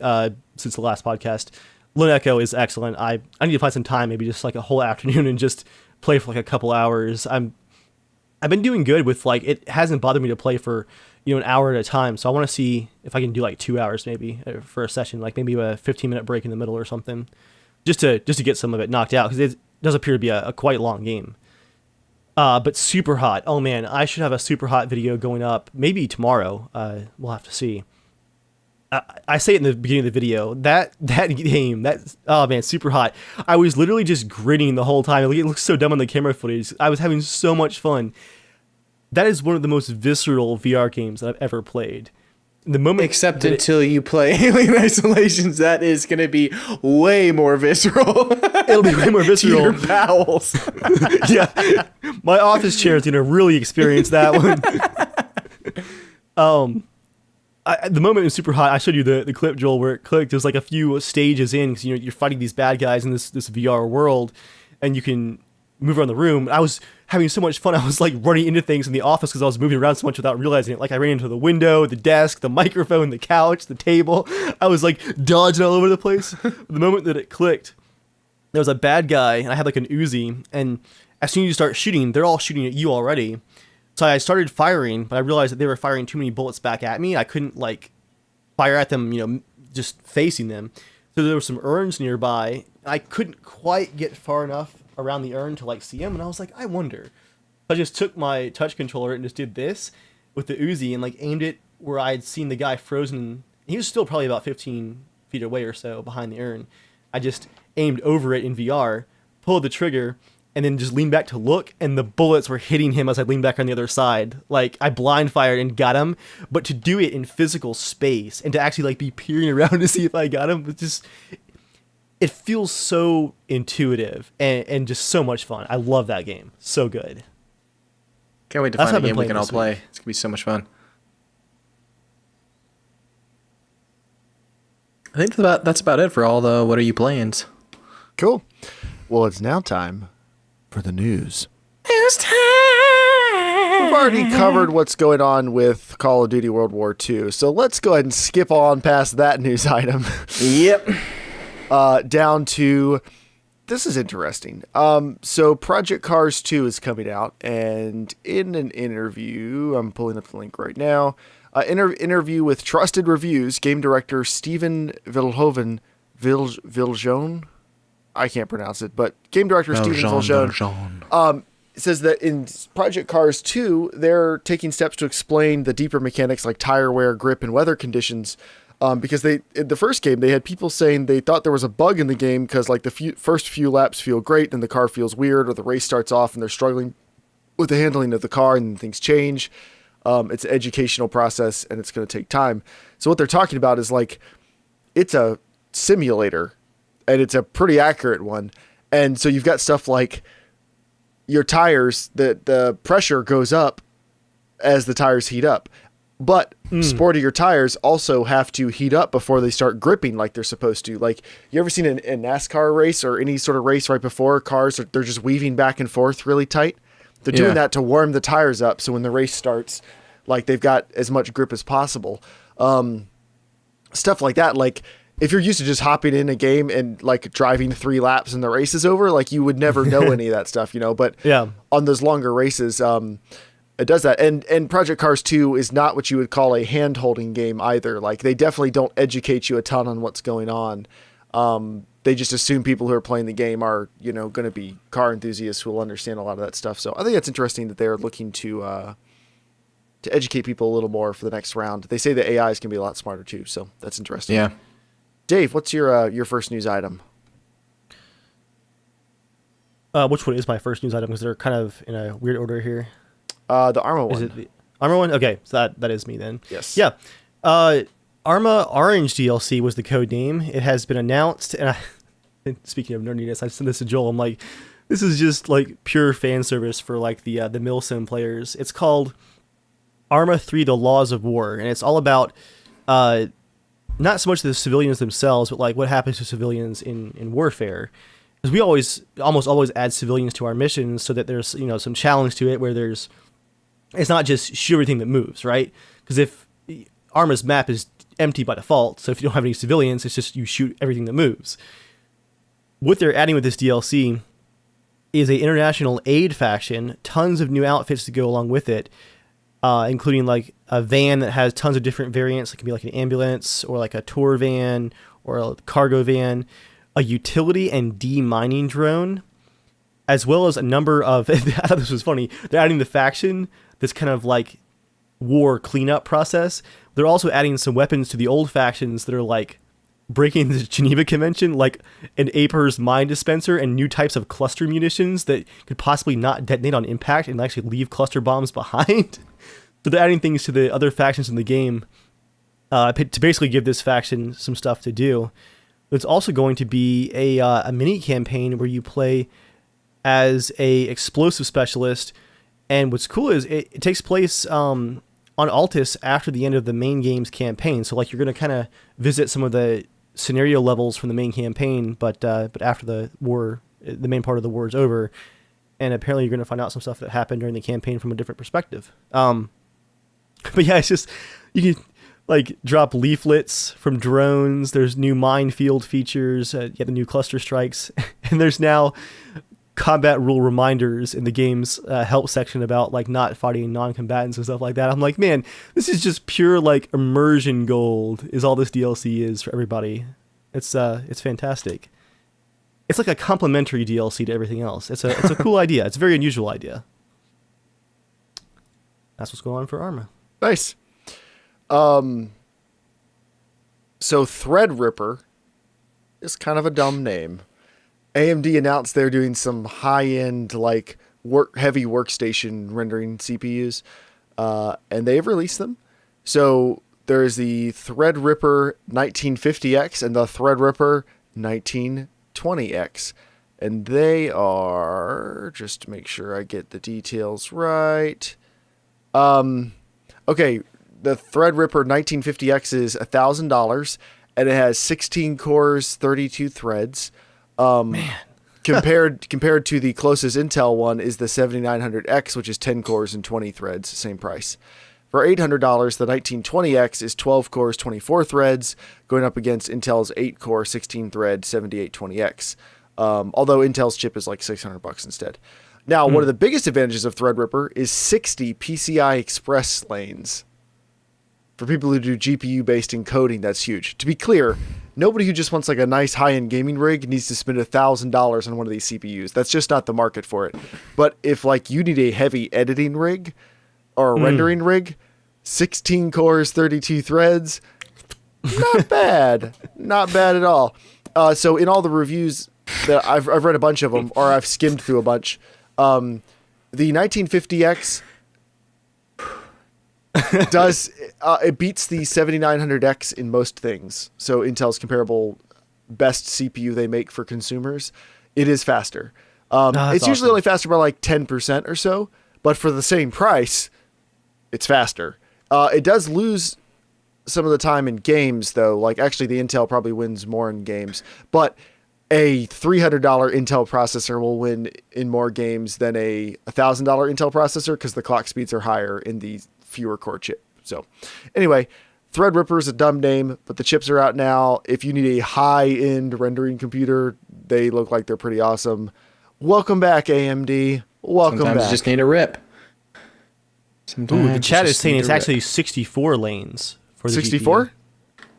since the last podcast. Lone Echo is excellent. I need to find some time, maybe just like a whole afternoon, and just play for like a couple hours. I've been doing good with like, it hasn't bothered me to play for an hour at a time, so I want to see if I can do like 2 hours maybe for a session, like maybe a 15-minute break in the middle or something, just to get some of it knocked out, because it does appear to be a quite long game. But super hot. Oh man, I should have a super hot video going up maybe tomorrow. We'll have to see. I say it in the beginning of the video, that game, oh man, super hot. I was literally just grinning the whole time. It looks so dumb on the camera footage. I was having so much fun. That is one of the most visceral VR games that I've ever played. The moment, except until you play Alien Isolations, that is going to be way more visceral. It'll be way more visceral. Your bowels. Yeah, my office chair is going to really experience that one. The moment is super hot. I showed you the clip, Joel, where it clicked. There's like a few stages in, because you're fighting these bad guys in this VR world, and you can move around the room. I was having so much fun. I was like running into things in the office because I was moving around so much without realizing it. Like I ran into the window, the desk, the microphone, the couch, the table. I was like dodging all over the place. The moment that it clicked, there was a bad guy, and I had like an Uzi, and as soon as you start shooting, they're all shooting at you already. So I started firing, but I realized that they were firing too many bullets back at me. I couldn't like fire at them, just facing them. So there were some urns nearby. I couldn't quite get far enough around the urn to like see them, and I was like, I wonder. I just took my touch controller and just did this with the Uzi and like aimed it where I had seen the guy frozen. He was still probably about 15 feet away or so behind the urn. I just aimed over it in VR, pulled the trigger, and then just leaned back to look, and the bullets were hitting him as I leaned back on the other side. Like, I blind fired and got him, but to do it in physical space, and to actually, like, be peering around to see if I got him, was just... It feels so intuitive, and just so much fun. I love that game. So good. Can't wait to find a game we can all play. It's going to be so much fun. I think that's about it for all the What Are You Playing? Cool. Well, it's now time for the news. News time! We've already covered what's going on with Call of Duty World War II, so let's go ahead and skip on past that news item. Yep. Down to, this is interesting. So Project Cars 2 is coming out, and in an interview, I'm pulling up the link right now, interview with Trusted Reviews, game director Steven Viljoen, I can't pronounce it, but game director Steven Viljoen says that in Project Cars 2, they're taking steps to explain the deeper mechanics like tire wear, grip, and weather conditions. Because in the first game, they had people saying they thought there was a bug in the game because like the first few laps feel great, then the car feels weird, or the race starts off and they're struggling with the handling of the car, and then things change. It's an educational process, and it's going to take time. So what they're talking about is like, it's a simulator, and it's a pretty accurate one. And so you've got stuff like your tires, the pressure goes up as the tires heat up. But sportier tires also have to heat up before they start gripping like they're supposed to. Like, you ever seen a NASCAR race or any sort of race right before cars, they're just weaving back and forth really tight? They're doing that to warm the tires up, so when the race starts, like, they've got as much grip as possible. Stuff like that. Like, if you're used to just hopping in a game and like driving 3 laps and the race is over, like, you would never know any of that stuff, But on those longer races, it does that. And Project Cars 2 is not what you would call a hand-holding game either. Like, they definitely don't educate you a ton on what's going on. They just assume people who are playing the game are, going to be car enthusiasts who will understand a lot of that stuff. So I think it's interesting that they're looking to educate people a little more for the next round. They say the AI is going to be a lot smarter too, so that's interesting. Yeah. Dave, what's your first news item? Which one is my first news item? Because they're kind of in a weird order here. The Arma one. Is it the Arma one? Okay, so that is me then. Yes. Yeah. Arma Orange DLC was the code name. It has been announced, and speaking of nerdiness, I sent this to Joel. I'm like, this is just like pure fan service for like the Milsim players. It's called Arma 3: The Laws of War, and it's all about not so much the civilians themselves, but like what happens to civilians in warfare. Because we almost always add civilians to our missions so that there's some challenge to it where it's not just shoot everything that moves, right? Because if Arma's map is empty by default, so if you don't have any civilians, it's just you shoot everything that moves. What they're adding with this DLC is a international aid faction, tons of new outfits to go along with it, including like a van that has tons of different variants. It can be like an ambulance or like a tour van or a cargo van, a utility and demining drone, as well as a number of, I thought this was funny, they're adding the faction, this kind of like war cleanup process. They're also adding some weapons to the old factions that are like breaking the Geneva Convention, like an Aper's mine dispenser and new types of cluster munitions that could possibly not detonate on impact and actually leave cluster bombs behind. So they're adding things to the other factions in the game to basically give this faction some stuff to do. It's also going to be a mini campaign where you play as a explosive specialist. And what's cool is it takes place on Altus after the end of the main game's campaign. So like you're going to kind of visit some of the scenario levels from the main campaign, but after the war, the main part of the war is over. And apparently you're going to find out some stuff that happened during the campaign from a different perspective. But yeah, it's just, you can like drop leaflets from drones. There's new minefield features. You have the new cluster strikes. And there's now combat rule reminders in the game's help section about like not fighting non-combatants and stuff like that. I'm like, man, this is just pure like immersion gold is all this DLC is for everybody. It's fantastic. It's like a complimentary DLC to everything else. It's a cool idea. It's a very unusual idea. That's what's going on for Arma. Nice. So Threadripper is kind of a dumb name. AMD announced they're doing some high-end, like heavy workstation rendering CPUs, and they've released them. So there's the Threadripper 1950X and the Threadripper 1920X, and they are, just to make sure I get the details right. Okay, the Threadripper 1950X is $1,000, and it has 16 cores, 32 threads. Man. compared to the closest Intel one is the 7900X, which is 10 cores and 20 threads, same price. For $800, the 1920X is 12 cores, 24 threads, going up against Intel's 8-core, 16-thread 7820X. Although Intel's chip is like $600 instead. Now, one of the biggest advantages of Threadripper is 60 PCI Express lanes. For people who do GPU-based encoding, that's huge. To be clear, nobody who just wants like a nice high-end gaming rig needs to spend $1,000 on one of these CPUs. That's just not the market for it. But if like you need a heavy editing rig or a rendering rig, 16 cores, 32 threads, not bad. Not bad at all. So in all the reviews that I've read a bunch of them, or I've skimmed through a bunch, the 1950X does it beats the 7900X in most things. So Intel's comparable best CPU they make for consumers. It is faster. It's usually only faster by like 10% or so, but for the same price, it's faster. It does lose some of the time in games, though. Like, actually, the Intel probably wins more in games. But a $300 Intel processor will win in more games than a $1,000 Intel processor because the clock speeds are higher in the fewer core chip. So, anyway, Threadripper is a dumb name, but the chips are out now. If you need a high-end rendering computer, they look like they're pretty awesome. Welcome back, AMD. Welcome Sometimes back. you just need a rip. Ooh, the chat is saying it's actually 64 lanes for the 64? GPU.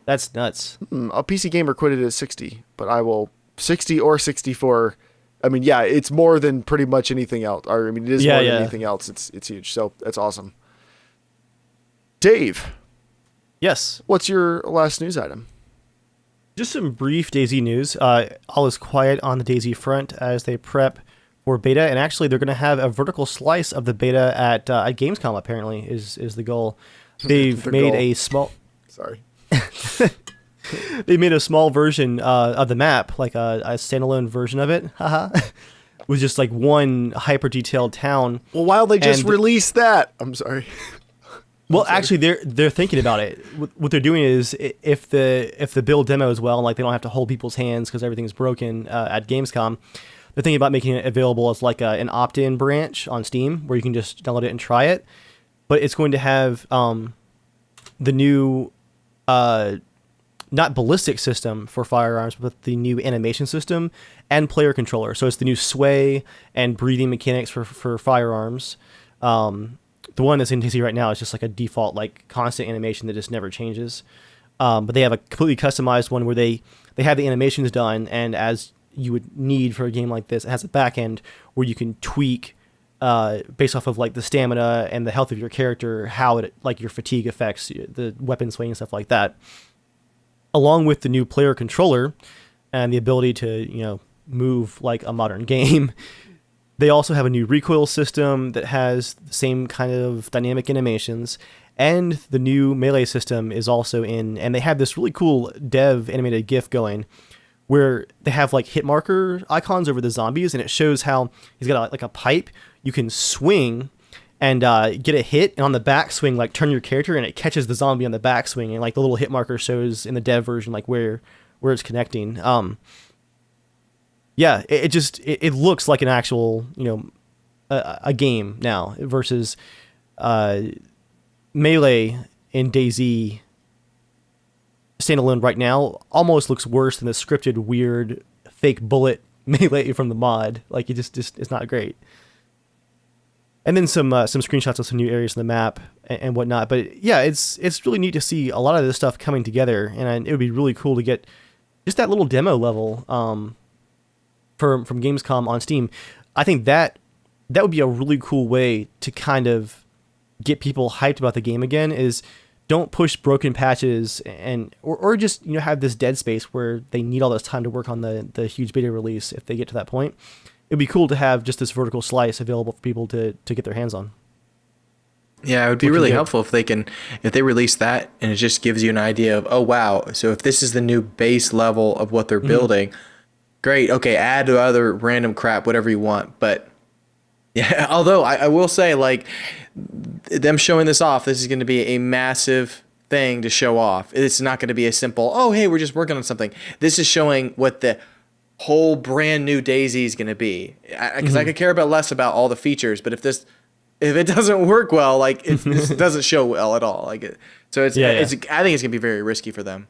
That's nuts. A PC Gamer quit it at 60, but I will 60 or 64. I mean, yeah, it's more than pretty much anything else. Or, I mean, it is more than anything else. It's huge. So that's awesome. Dave. Yes. What's your last news item? Just some brief DayZ news. All is quiet on the DayZ front as they prep for beta, and actually they're going to have a vertical slice of the beta at Gamescom. Apparently, is the goal. They've made a small. Sorry. They made a small version of the map, like a standalone version of it. Haha. With just like one hyper detailed town. Well, why don't they just release that? I'm sorry. Well, actually, they're thinking about it. What they're doing is, if the build demo is well, and like they don't have to hold people's hands because everything's broken at Gamescom, they're thinking about making it available as like an opt-in branch on Steam where you can just download it and try it. But it's going to have the new not ballistic system for firearms, but the new animation system and player controller. So it's the new sway and breathing mechanics for firearms. The one that's in DayZ right now is just like a default, like constant animation that just never changes. But they have a completely customized one where they have the animations done, and as you would need for a game like this, it has a back end where you can tweak based off of like the stamina and the health of your character, how it, like your fatigue affects the weapon swing and stuff like that. Along with the new player controller and the ability to, move like a modern game. They also have a new recoil system that has the same kind of dynamic animations, and the new melee system is also in, and they have this really cool dev animated GIF going where they have like hit marker icons over the zombies, and it shows how he's got like a pipe. You can swing and get a hit, and on the backswing, like turn your character, and it catches the zombie on the backswing, and like the little hit marker shows in the dev version like where it's connecting. Yeah, it looks like an actual, a game now versus Melee in DayZ standalone right now almost looks worse than the scripted weird fake bullet Melee from the mod. Like it just it's not great. And then some screenshots of some new areas in the map and whatnot. But yeah, it's really neat to see a lot of this stuff coming together, and it would be really cool to get just that little demo level from Gamescom on Steam. I think that would be a really cool way to kind of get people hyped about the game again. Is don't push broken patches or just have this dead space where they need all this time to work on the huge beta release if they get to that point. It'd be cool to have just this vertical slice available for people to get their hands on. Yeah, it would be really helpful if they release that and it just gives you an idea of, oh wow, so if this is the new base level of what they're building, great, okay, add other random crap, whatever you want. But yeah, although I will say, like, them showing this off, this is going to be a massive thing to show off. It's not going to be a simple, oh hey, we're just working on something. This is showing what the whole brand new DayZ is going to be. Because I could care less about all the features, but if it doesn't work well, like it doesn't show well at all. Like so it's I think it's gonna be very risky for them.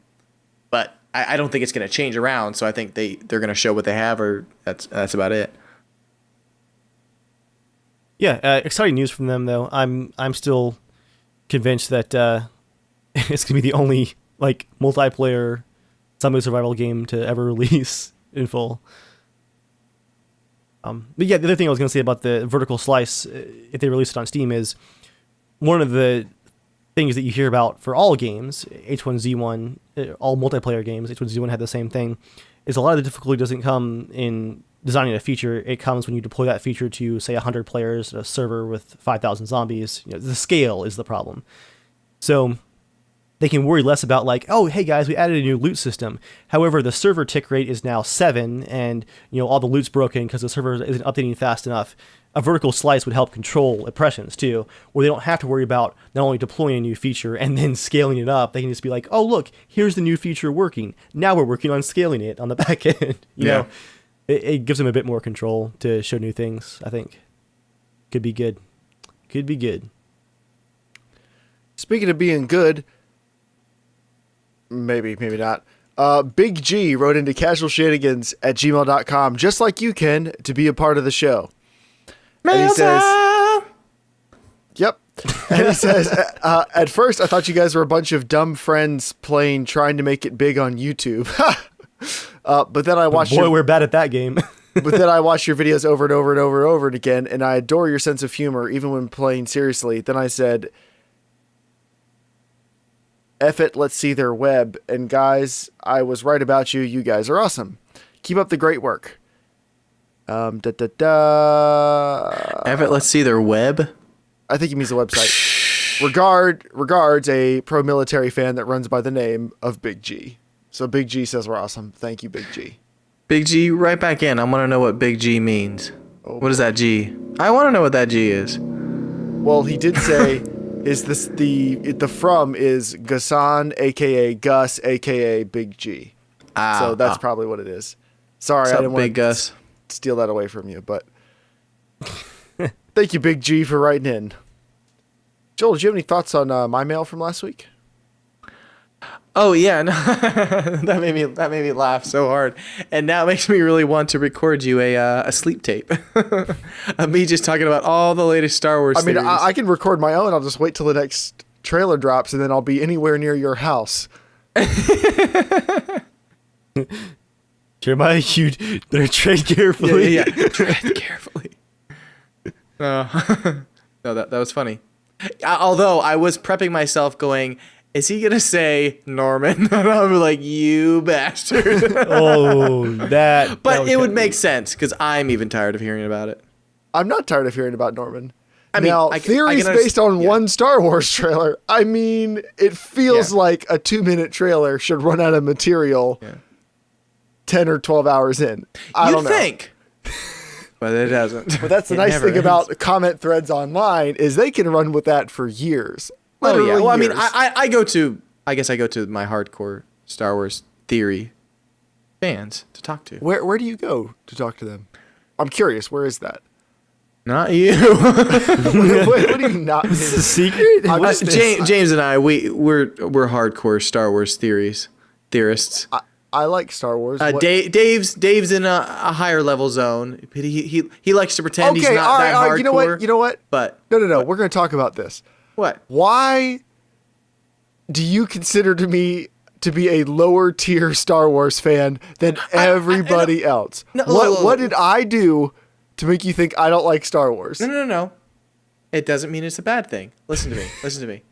But I don't think it's gonna change around. So I think they're gonna show what they have, or that's about it. Yeah, exciting news from them though. I'm still convinced that it's gonna be the only like multiplayer zombie survival game to ever release in full. But yeah, the other thing I was going to say about the vertical slice, if they release it on Steam, is one of the things that you hear about for all games, H1Z1, all multiplayer games, H1Z1 had the same thing, is a lot of the difficulty doesn't come in designing a feature. It comes when you deploy that feature to, say, 100 players, a server with 5,000 zombies. The scale is the problem. So they can worry less about like, oh, hey guys, we added a new loot system. However, the server tick rate is now 7, and all the loot's broken because the server isn't updating fast enough. A vertical slice would help control oppressions too, where they don't have to worry about not only deploying a new feature and then scaling it up. They can just be like, oh look, here's the new feature working. Now we're working on scaling it on the back end. You know, it gives them a bit more control to show new things. I think could be good. Could be good. Speaking of being good. Maybe not. Big G wrote into casualshenanigans@gmail.com, just like you can, to be a part of the show. And he says, yep. And he says, at first I thought you guys were a bunch of dumb friends trying to make it big on YouTube. But then I watched we're bad at that game. But then I watched your videos over and over and over and over again, and I adore your sense of humor, even when playing seriously. Then I said, F it, let's see their web. And guys, I was right about you. You guys are awesome. Keep up the great work. F it, let's see their web. I think he means the website. Regards, a pro-military fan that runs by the name of Big G. So Big G says we're awesome. Thank you, Big G. Big G, right back in. I want to know what Big G means. Oh, what is that G? I want to know what that G is. Well, he did say... Is this the from is Gassan, aka Gus, aka Big G. So that's probably what it is. Sorry, I didn't want to steal that away from you, but thank you, Big G, for writing in. Joel, did you have any thoughts on my mail from last week? Oh yeah, no. that made me laugh so hard, and now it makes me really want to record you a sleep tape of me just talking about all the latest Star Wars. I mean, series. I can record my own. I'll just wait till the next trailer drops, and then I'll be anywhere near your house. Jeremiah, you better tread carefully. Yeah. Tread carefully. No, that was funny. Although I was prepping myself, going, is he gonna say Norman? And I'm like, you bastard. But it would make sense because I'm even tired of hearing about it. I'm not tired of hearing about Norman. I mean, theories based on one Star Wars trailer. I mean, it feels like a 2-minute trailer should run out of material 10 or 12 hours in. I don't know. You'd think. But it doesn't. But that's the nice thing about comment threads online is they can run with that for years. Oh yeah. Well, years. I guess I go to my hardcore Star Wars theory fans to talk to. Where do you go to talk to them? I'm curious. Where is that? Not you. what do you not? Is this a secret? James and I, we're hardcore Star Wars theorists. I like Star Wars. Dave's in a higher level zone. He likes to pretend he's not that hardcore. You know what? But no. We're going to talk about this. What? Why do you consider me to be a lower tier Star Wars fan than everybody else? No, what did I do to make you think I don't like Star Wars? No. It doesn't mean it's a bad thing. Listen to me.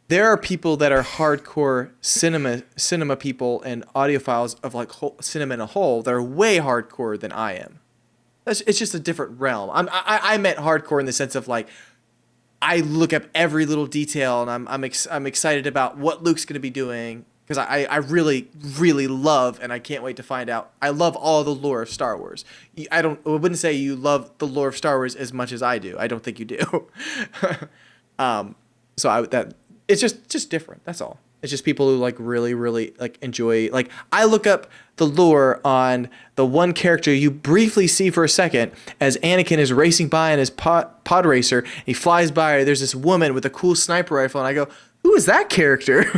There are people that are hardcore cinema people and audiophiles of like cinema in a whole that are way hardcore than I am. It's just a different realm. I meant hardcore in the sense of like, I look up every little detail and I'm excited about what Luke's going to be doing because I really, really love and I can't wait to find out. I love all the lore of Star Wars. I wouldn't say you love the lore of Star Wars as much as I do. I don't think you do. It's just different. That's all. It's just people who like really, really like enjoy. Like I look up the lore on the one character you briefly see for a second as Anakin is racing by in his pod racer. He flies by. There's this woman with a cool sniper rifle, and I go, "Who is that character?"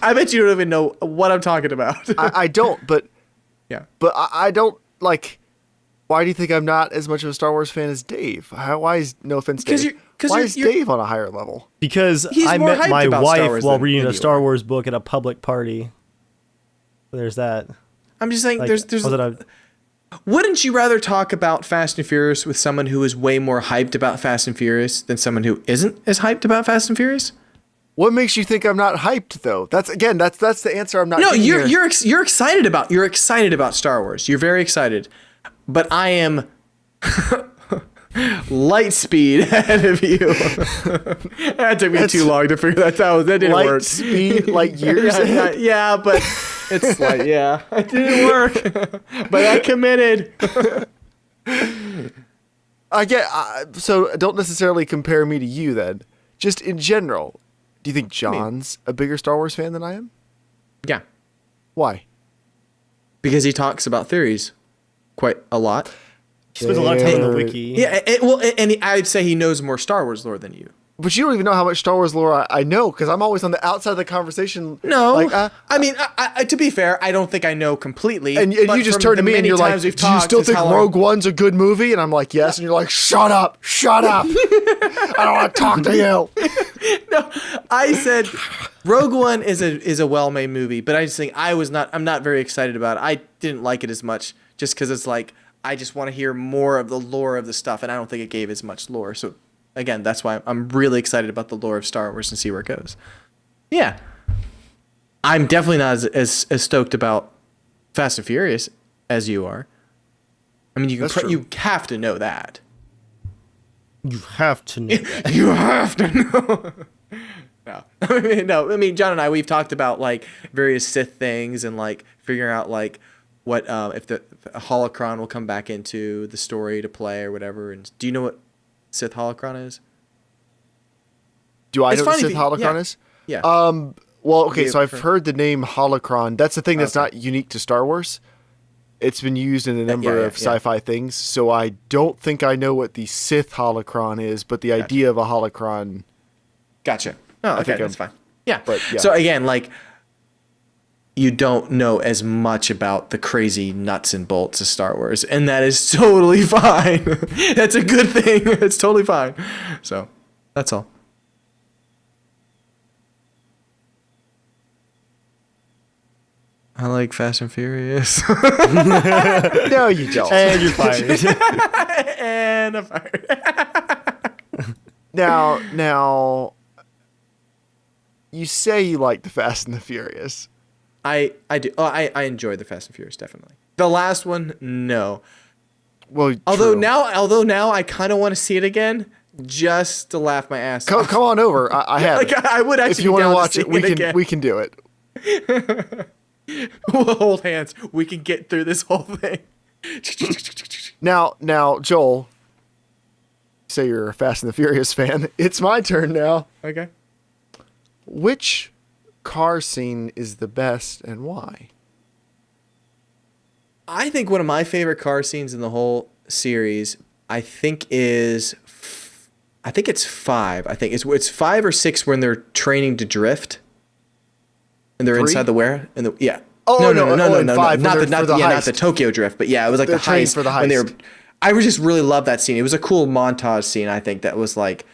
I bet you don't even know what I'm talking about. I don't, but yeah, but I don't like. Why do you think I'm not as much of a Star Wars fan as Dave? Why is no offense, Dave? Why is Dave on a higher level? Because I met my wife while reading a Star Wars book at a public party. There's that. I'm just saying, wouldn't you rather talk about Fast and Furious with someone who is way more hyped about Fast and Furious than someone who isn't as hyped about Fast and Furious? What makes you think I'm not hyped though? That's the answer I'm not. No, you're excited about Star Wars. You're very excited, but I am. light speed ahead of you. That took me too long to figure that out. That didn't Light work. speed, like years yeah, ahead? yeah, but it's like, yeah, it didn't work. But I committed. I get so don't necessarily compare me to you then. Just in general, do you think John's a bigger Star Wars fan than I am? Yeah, Why? because he talks about theories quite a lot. He spends a lot of time on the wiki. Yeah, I'd say he knows more Star Wars lore than you. But you don't even know how much Star Wars lore I know, because I'm always on the outside of the conversation. No, like, I mean, to be fair, I don't think I know completely. and but you just from turn to the me and many you're like, times we've "Do you talked still is think how long- Rogue One's a good movie?" And I'm like, "Yes." And you're like, "Shut up, shut up! I don't want to talk to you." No, I said Rogue One is a well-made movie, but I just think I'm not very excited about it. I didn't like it as much just because it's like I just want to hear more of the lore of the stuff, and I don't think it gave as much lore. So again, that's why I'm really excited about the lore of Star Wars and see where it goes. Yeah, I'm definitely not as stoked about Fast and Furious as you are. I mean, That's true. you have to know that. You have to know that. You have to know. No. I mean, John and I, we've talked about like various Sith things and like figuring out like what if the holocron will come back into the story to play or whatever. And do you know what Sith holocron is? Do I It's know what fine if Sith you- holocron yeah. is? Yeah. Well, okay, so I've for- heard the name holocron. That's the thing that's Okay. not unique to Star Wars. It's been used in a number yeah, of yeah. sci-fi things, so I don't think I know what the Sith holocron is, but the idea of a holocron. Gotcha. Oh, okay, think that's I'm- fine. Yeah. but, yeah. So again, like you don't know as much about the crazy nuts and bolts of Star Wars, and that is totally fine. That's a good thing. It's totally fine. So that's all. I like Fast and Furious. No, you don't. And you're fired. And I'm fired. Now, you say you like the Fast and the Furious. I do. Oh, I enjoy the Fast and Furious, definitely. The last one, no. Well, Although true. now I kind of want to see it again, just to laugh my ass off. Come on over. I have. Like it. I would actually. If you want to watch it, we can do it. We'll hold hands. We can get through this whole thing. Now, Joel. Say you're a Fast and the Furious fan. It's my turn now. Okay. Which car scene is the best and why? I think one of my favorite car scenes in the whole series, I think it's 5. I think it's 5 or 6 when they're training to drift, and they're 3? inside the where and the yeah. Oh, no, in 5 not when the they're for the not the heist. Tokyo drift, but yeah, it was like They're the training heist for the when they were. heist. I just really loved that scene. It was a cool montage scene. I think that was like,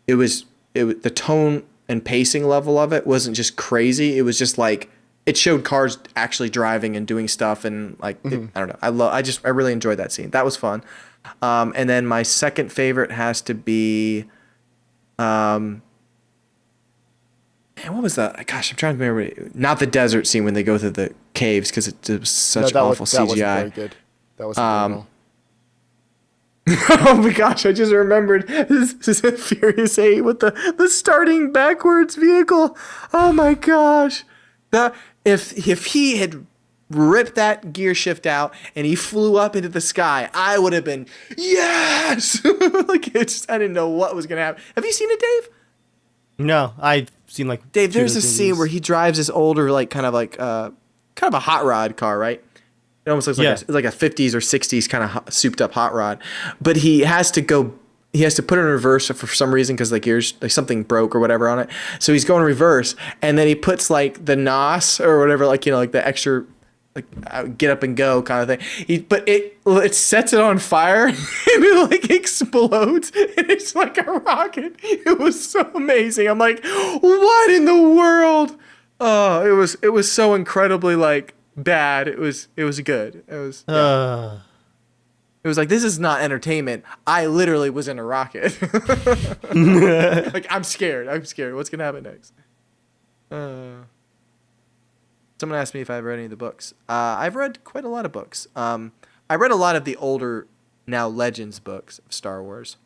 it was the tone and pacing level of it wasn't just crazy. It was just like it showed cars actually driving and doing stuff and like I don't know. I really enjoyed that scene. That was fun. And then my second favorite has to be, man, what was that? Gosh, I'm trying to remember. Not the desert scene when they go through the caves because it was such awful that wasn't CGI. very good. That wasn't good at all. Oh my gosh, I just remembered this is Furious 8 with the starting backwards vehicle. Oh my gosh. If he had ripped that gear shift out and he flew up into the sky, I would have been yes. Like I didn't know what was gonna happen. Have you seen it, Dave? No, I've seen like Dave, two there's of a those scene movies. where he drives this older, like kind of a hot rod car, right? It almost looks like Yeah. it's like a 50s or 60s kind of souped up hot rod, but he has to put it in reverse for some reason because like gears, like something broke or whatever on it. So he's going reverse, and then he puts like the NOS or whatever, like like the extra like get up and go kind of thing. But it sets it on fire and it like explodes and it's like a rocket. It was so amazing. I'm like, what in the world? Oh, it was so incredibly like bad. It was good. It was. Yeah. It was like, this is not entertainment. I literally was in a rocket. Like, I'm scared. What's going to happen next? Someone asked me if I've read any of the books. I've read quite a lot of books. I read a lot of the older now Legends books of Star Wars.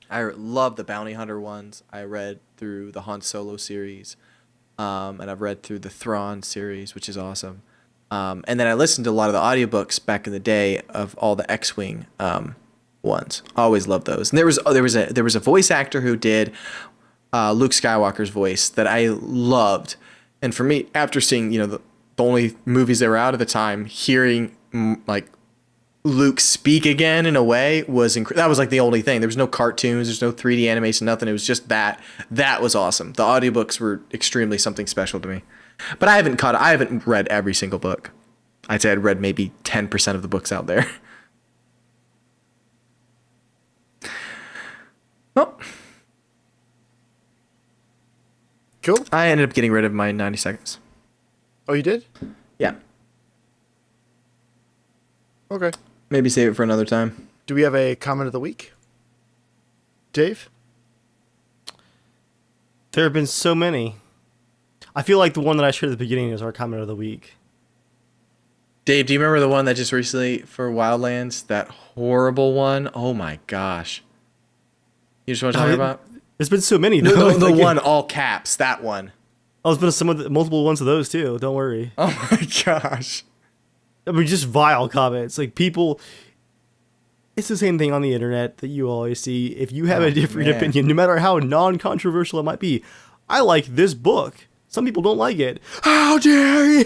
I love the Bounty Hunter ones. I read through the Han Solo series, and I've read through the Thrawn series, which is awesome. And then I listened to a lot of the audiobooks back in the day of all the X-Wing ones. Always loved those. And there was a voice actor who did Luke Skywalker's voice that I loved. And for me, after seeing the only movies that were out at the time, hearing like Luke speak again in a way was that was like the only thing. There was no cartoons, there's no 3D animation, nothing. It was just that was awesome. The audiobooks were extremely something special to me. But I haven't read every single book. I'd say I'd read maybe 10% of the books out there. Well, Cool. I ended up getting rid of my 90 seconds. Oh, you did? Yeah. Okay. Maybe save it for another time. Do we have a comment of the week? Dave? There have been so many. I feel like the one that I shared at the beginning is our comment of the week. Dave, do you remember the one that just recently for Wildlands? That horrible one? Oh my gosh. You just want to talk about? There's been so many. Though. The one, all caps, that one. Oh, there's been multiple ones of those too. Don't worry. Oh my gosh. I mean, just vile comments. Like people, it's the same thing on the internet that you always see. If you have a different opinion, no matter how non-controversial it might be, I like this book. Some people don't like it. How dare you?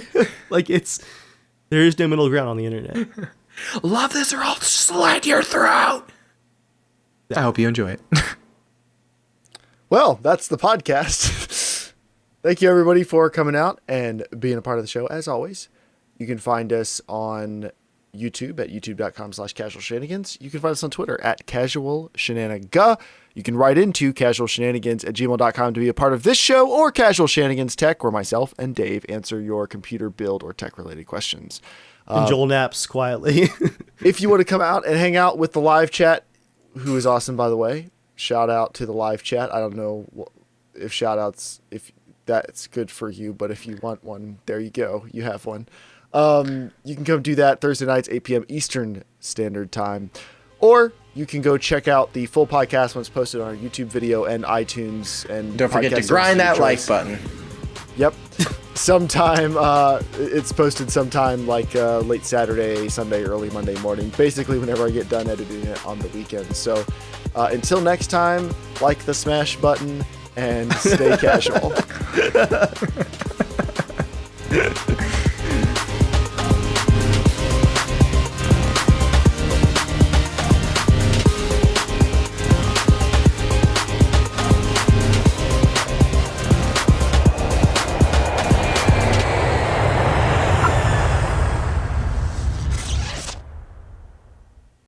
Like there is no middle ground on the internet. Love this or I'll slit your throat. I hope you enjoy it. Well, that's the podcast. Thank you, everybody, for coming out and being a part of the show, as always. You can find us on YouTube at youtube.com/casualshenanigans. You can find us on Twitter at casualshenaniga. You can write into casualshenanigans@gmail.com to be a part of this show or Casual Shenanigans Tech, where myself and Dave answer your computer build or tech-related questions. And Joel naps quietly. If you want to come out and hang out with the live chat, who is awesome, by the way, shout out to the live chat. I don't know if shout outs, if that's good for you, but if you want one, there you go. You have one. You can come do that Thursday nights, 8 p.m. Eastern Standard Time. Or you can go check out the full podcast when it's posted on our YouTube video and iTunes. And Don't forget to grind that like button. Yep. Sometime, it's posted sometime like late Saturday, Sunday, early Monday morning. Basically whenever I get done editing it on the weekend. So until next time, like the smash button and stay casual.